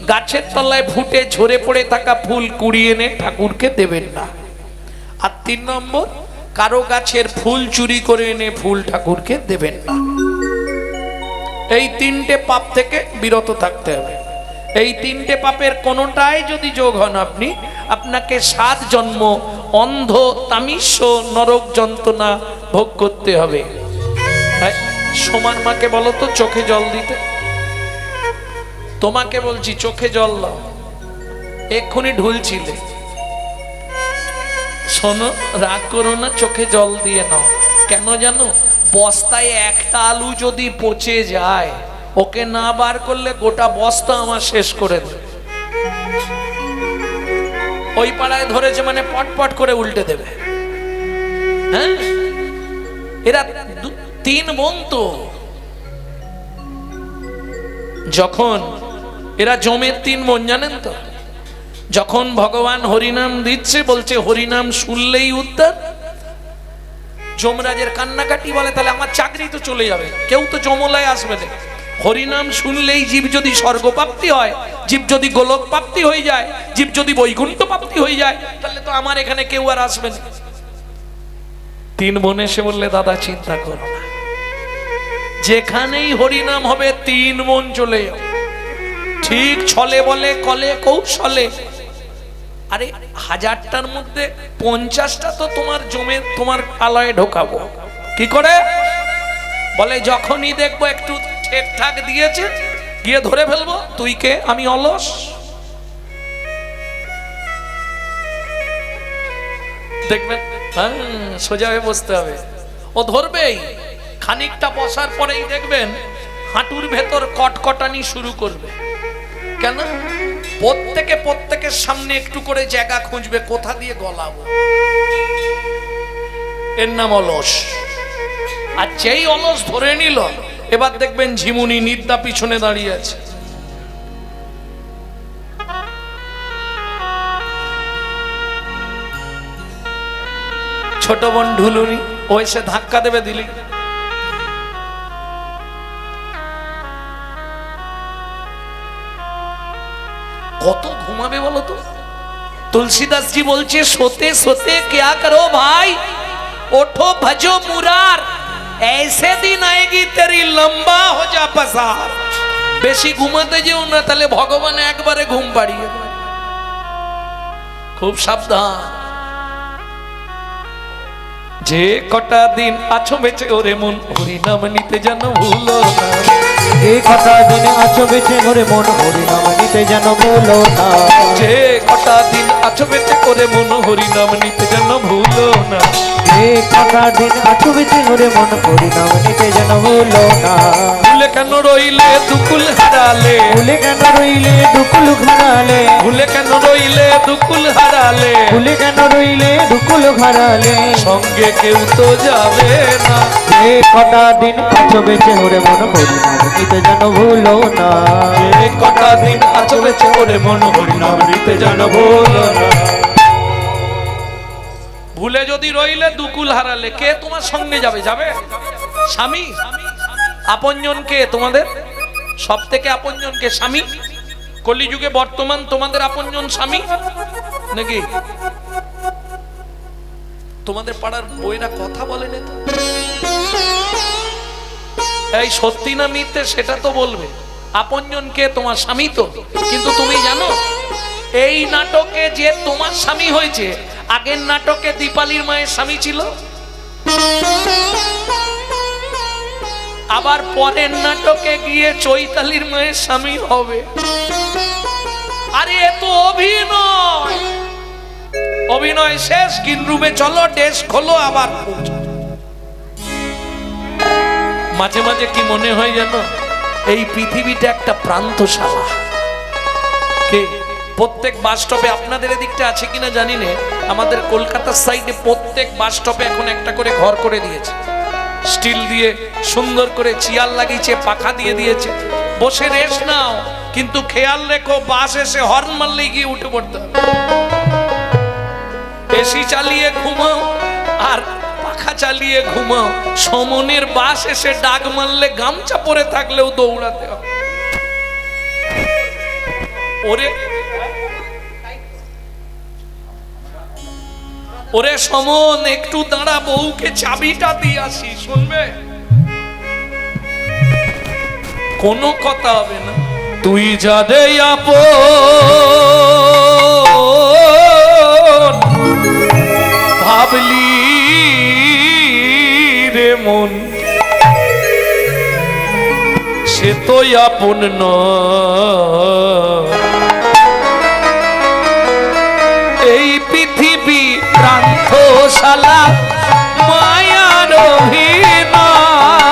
গাছের তলায় ফুটে ঝরে পড়ে থাকা ফুল কুড়িয়ে এনে ঠাকুরকে দেবেন না। আর 3 নম্বর, কারো গাছের ফুল চুরি করে এনে ফুল ঠাকুরকে দেবেন না। এই 3টে পাপ থেকে বিরত থাকতে হবে। এই 3টে পাপের কোনোটাই যদি যোগ হন আপনি, আপনাকে 7 জন্ম অন্ধ তামিস্য নরক যন্ত্রণা ভোগ করতে হবে। সমান মাকে বলো তো চোখে জল দিতে। তোমাকে বলছি চোখে জল দাও, এক্ষুনি ঢুলছিলে। শোনো, রাগ করো না, চোখে জল দিয়ে নাও। কেন জানো? বস্তায় একটা আলু যদি পচে যায়, ওকে না বার করলে গোটা বস্তা আমার শেষ করে দেবে। ওই পাড়ায় ধরেছে মানে পটপট করে উল্টে দেবে। হ্যাঁ, এরা 3 বোন তো, যখন এরা জমের 3 বোন, জানেন তো, যখন ভগবান হরিনাম দিচ্ছে, বলছে হরিনাম শুনলেই উদ্ধার। যমরাজের কান্নাকাটি, বলে তাহলে আমার চাকরি তো চলে যাবে, কেউ তো যমলায় আসবে না। হরিনাম শুনলেই জীব যদি স্বর্গপ্রাপ্তি হয়, জীব যদি গোলক প্রাপ্তি হয়ে যায়, জীব যদি বৈকুণ্ঠ প্রাপ্তি হয়ে যায়, তাহলে তো আমার এখানে কেউ আর আসবে না। তিন বোন এসে বললে দাদা চিন্তা করো না, যেখানেই হরিনাম হবে তিন বোন চলে যাও। ঠিক ছলে বলে কলে কৌশলে, আরে 1000টার মধ্যে 50টা তো তোমার জমে তোমার আলয়ে ঢোকাবো। কি করে? বলে যখনই দেখবো একটু ঠিকঠাক দিয়েছে, গিয়ে ধরে ফেলবো। তুই কে? আমি অলস। দেখবেন, হ্যাঁ, সোজা হয়ে বসতে হবে। ও ধরবেই, খানিকটা বসার পরেই দেখবেন হাঁটুর ভেতর কটকটানি শুরু করবে। কেন? প্রত্যেকের সামনে একটু করে জায়গা খুঁজবে, কোথা দিয়ে গলাবো। এর নাম অলস। আর যেই অলস ধরে নিল, এবার দেখবেন ঝিমুনি নিদ্রা পিছনে দাঁড়িয়ে আছে। ছোট বোন ঢুলুনি, ও এসে ধাক্কা দেবে, দিলি কত ঘুমাবে বলো তো। तुलसीदास जी बोलছে सोते सोते क्या करो भाई, उठो भजो मुरार, ऐसे दिन आएगी तेरी लंबा हो जा पसार। বেশি ঘুমাতে যেও না, তাহলে ভগবান একবারে ঘুম পাড়িয়ে দেবে। খুব সাবধান। যে কটা দিন আছো বেঁচে ওরে মন, হরি নাম নিতে যেন ভুলো না। যে কটা দিন আছো বেঁচে ওরে মন, হরি নাম নিতে যেন ভুলো না। যে কটা দিন আছো বেঁচে ওরে মন, হরি নাম নিতে যেন ভুলো না। যে কটা দিন আছো বেঁচে ওরে মন, হরি নাম নিতে যেন ভুলো না। ভুলে কেন রইলে দুকুল হারালে, ভুলে কেন রইলে দুকুল ঘরালে, ভুলে কেন রইলে দুকুল হারালে, ভুলে কেন রইলে দুকুল ঘরালে। সঙ্গে কেউ তো যাবে না। যে কটা দিন আছো বেঁচে ওরে মন, হরি নাম নিতে যেন ভুলো না। যে কটা দিন আছো বেঁচে ওরে মন, হরি নাম নিতে যেন ভুলো না। ভুলে যদি রইলে দুকুল হারালে, কে তোমার সঙ্গে যাবে? যাবে স্বামী। আপনজন কে তোমাদের? সব থেকে আপনজন কে? স্বামী। কলিযুগে বর্তমান তোমাদের আপনজন স্বামী নাকি? তোমাদের পাড়ার বইরা কথা বলেন তো, এই সত্যি না মিথ্যে সেটা তো বলবে। আপনজন কে? তোমার স্বামী তো। কিন্তু তুমি জানো এই নাটকে যে তোমার স্বামী হয়েছে, আগের নাটকে দীপালির মায়ের স্বামী ছিল, আবার পরের নাটকে গিয়ে চৈতালির মায়ের স্বামী হবে। আরে এ তো অভিনয়। অভিনয় শেষ, গ্রিন রুমে চলো, ডেস্ক খোলো, আবার মাঝে মাঝে কি মনে হয় জানো, এই পৃথিবীটা একটা প্রান্তশালা। কে? প্রত্যেক বাস স্টপে, আপনাদের এদিকটা আছে কিনা জানি না, আমাদের কলকাতার সাইডে প্রত্যেক বাস স্টপে এখন একটা করে ঘর করে দিয়েছে, স্টিল দিয়ে সুন্দর করে চেয়ার লাগিয়েছে, পাখা দিয়ে দিয়েছে, বসে রেস্ট নাও। কিন্তু খেয়াল রেখো, বাস এসে হর্ন মারলে গিয়ে উঠে পড়তে হবে। এসি চালিয়ে ঘুমাও আর পাখা চালিয়ে ঘুমাও, সমনের বাস এসে ডাক মারলে গামছা পরে থাকলেও দৌড়াতে হবে। ওরে ওরে সমন, একটু দাঁড়া, বউকে চাবিটা দিয়ে আসি, শুনবে? কোনো কথা হবে না। তুই যাদে আপন ভাবলি রে মন, সে তো আপন নয়। এই পৃথিবী প্রান্তশালা, মায়ার অভিনয়।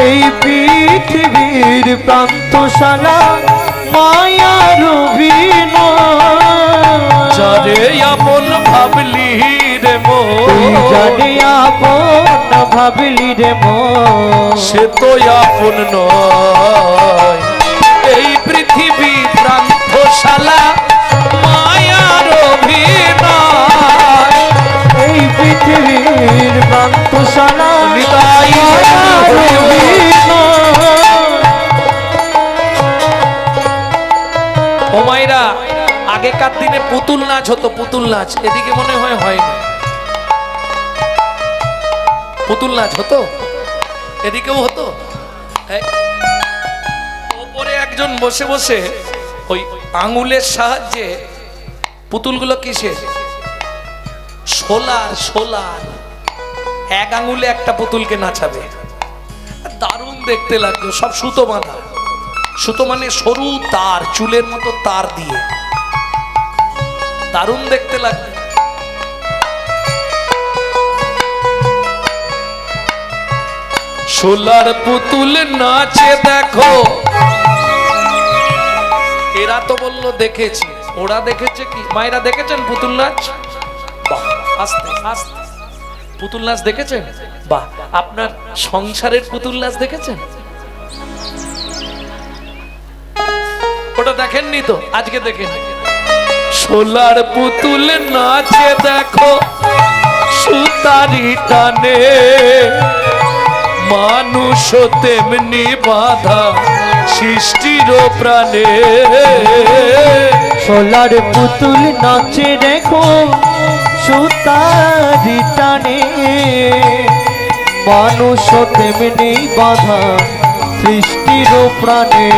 এই পৃথিবীর প্রান্তশালা, মায়ার অভিনয়। যারে আপন ভাবলি রে মন, যারে আপন ভাবলি রে মন, সে তো আপন নয়। এই পৃথিবী প্রান্তশালা, ও মায়েরা, আগেকার দিনে পুতুল নাচ হতো, পুতুল নাচ। এদিকে মনে হয় হয়নি। পুতুল নাচ হতো, এদিকেও হতো। ওপরে একজন বসে বসে ওই আঙুলের সাহায্যে, পুতুলগুলো কিসে? Solar, solar. এক আঙুলে একটা পুতুলকে নাচাবে, দারুণ দেখতে লাগলো। সব সুতো বাঁধা, সুতো মানে সরু তার, চুলের মতো তার দিয়ে, দারুণ দেখতে লাগলো। সোলার পুতুল নাচে দেখো। এরা তো বললো দেখেছি, ওরা দেখেছে কি? মায়েরা দেখেছেন পুতুল নাচ? বাহ, আস্তে আস্তে। পুতুল নাচ দেখেছেন? বাহ। আপনার সংসারের পুতুল নাচ দেখেছেন? ওটা দেখেননি তো, আজকে দেখেন। সোলার পুতুল নাচে দেখো, সুতারি টানে, মানুষ তেমনি বাধা সৃষ্টির প্রাণে। সোলার পুতুল নাচে দেখো, সুতারি টানে, মানুষ তেমনি বাধা সৃষ্টির প্রাণে।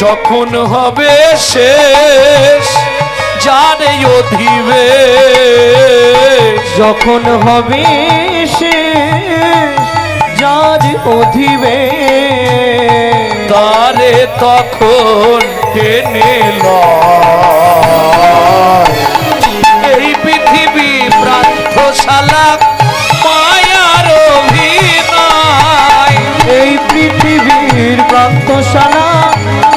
যখন হবে শেষ যারে অধিবেশ, যখন হবে শেষ যার অধিবেশ, তারে তখন টেনে লয় এই পৃথিবী প্রান্তশালা মায়ার অভিনয়। এই পৃথিবীর প্রান্তশালা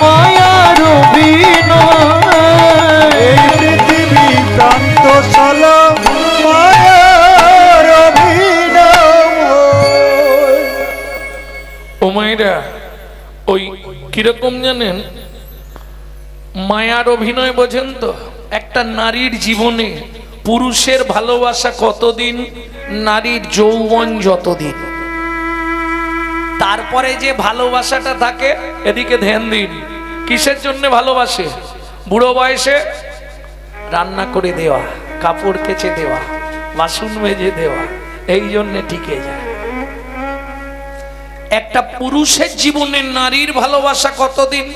মায়ার অভিনয়। এই পৃথিবী প্রান্তশালা মায়ার অভিনয়। ও মায়েরা, ওই কিরকম জানেন? মায়ার অভিনয় বোঝেন তো? একটা নারীর জীবনে পুরুষের ভালোবাসা কতদিন, নারীর যৌবন যতদিন, তারপরে যে ভালোবাসাটা থাকে, এদিকে ধ্যান দিন। কিসের জন্য ভালোবাসে? বুড়ো বয়সে রান্না করে দেওয়া, কাপড় কেচে দেওয়া, বাসন মেজে দেওয়া, এই জন্যে টিকে যায়। একটা পুরুষের জীবনে নারীর ভালোবাসা কতদিন?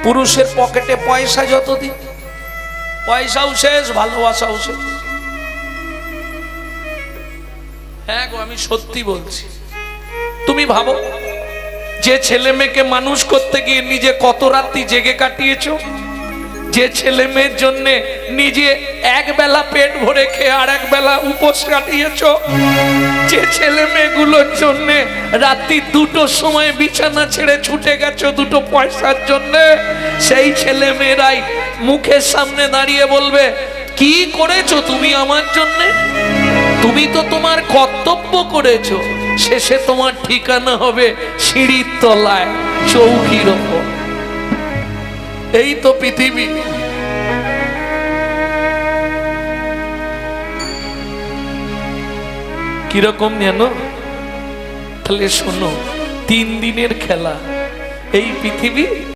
পুরুষের পকেটে পয়সা যতদিন, পয়সাও শেষ, ভালোবাসাও শেষ। হ্যাঁ গো, আমি সত্যি বলছি। তুমি ভাবো, যে ছেলে মেয়েকে মানুষ করতে গিয়ে নিজে কত রাত্রি জেগে কাটিয়েছো, যে ছেলে মেয়ের জন্য নিজে এক বেলা পেট ভরে খেয়ে আর এক বেলা উপোস কাটিয়েছো, যে ছেলে মেয়েগুলোর জন্য রাত্রি 2টোর সময় বিছানা ছেড়ে ছুটে গেছো 2টো পয়সার জন্য, সেই ছেলে মেয়েরাই মুখের সামনে দাঁড়িয়ে বলবে, কি করেছো তুমি আমার জন্য? তুমি তো তোমার কর্তব্য করেছো। শেষে তোমার ঠিকানা হবে সিঁড়ির তলায়, চৌকির ওপর। এই তো পৃথিবী। কিরকম জানো? তাহলে শোনো, 3 দিনের খেলা এই পৃথিবী।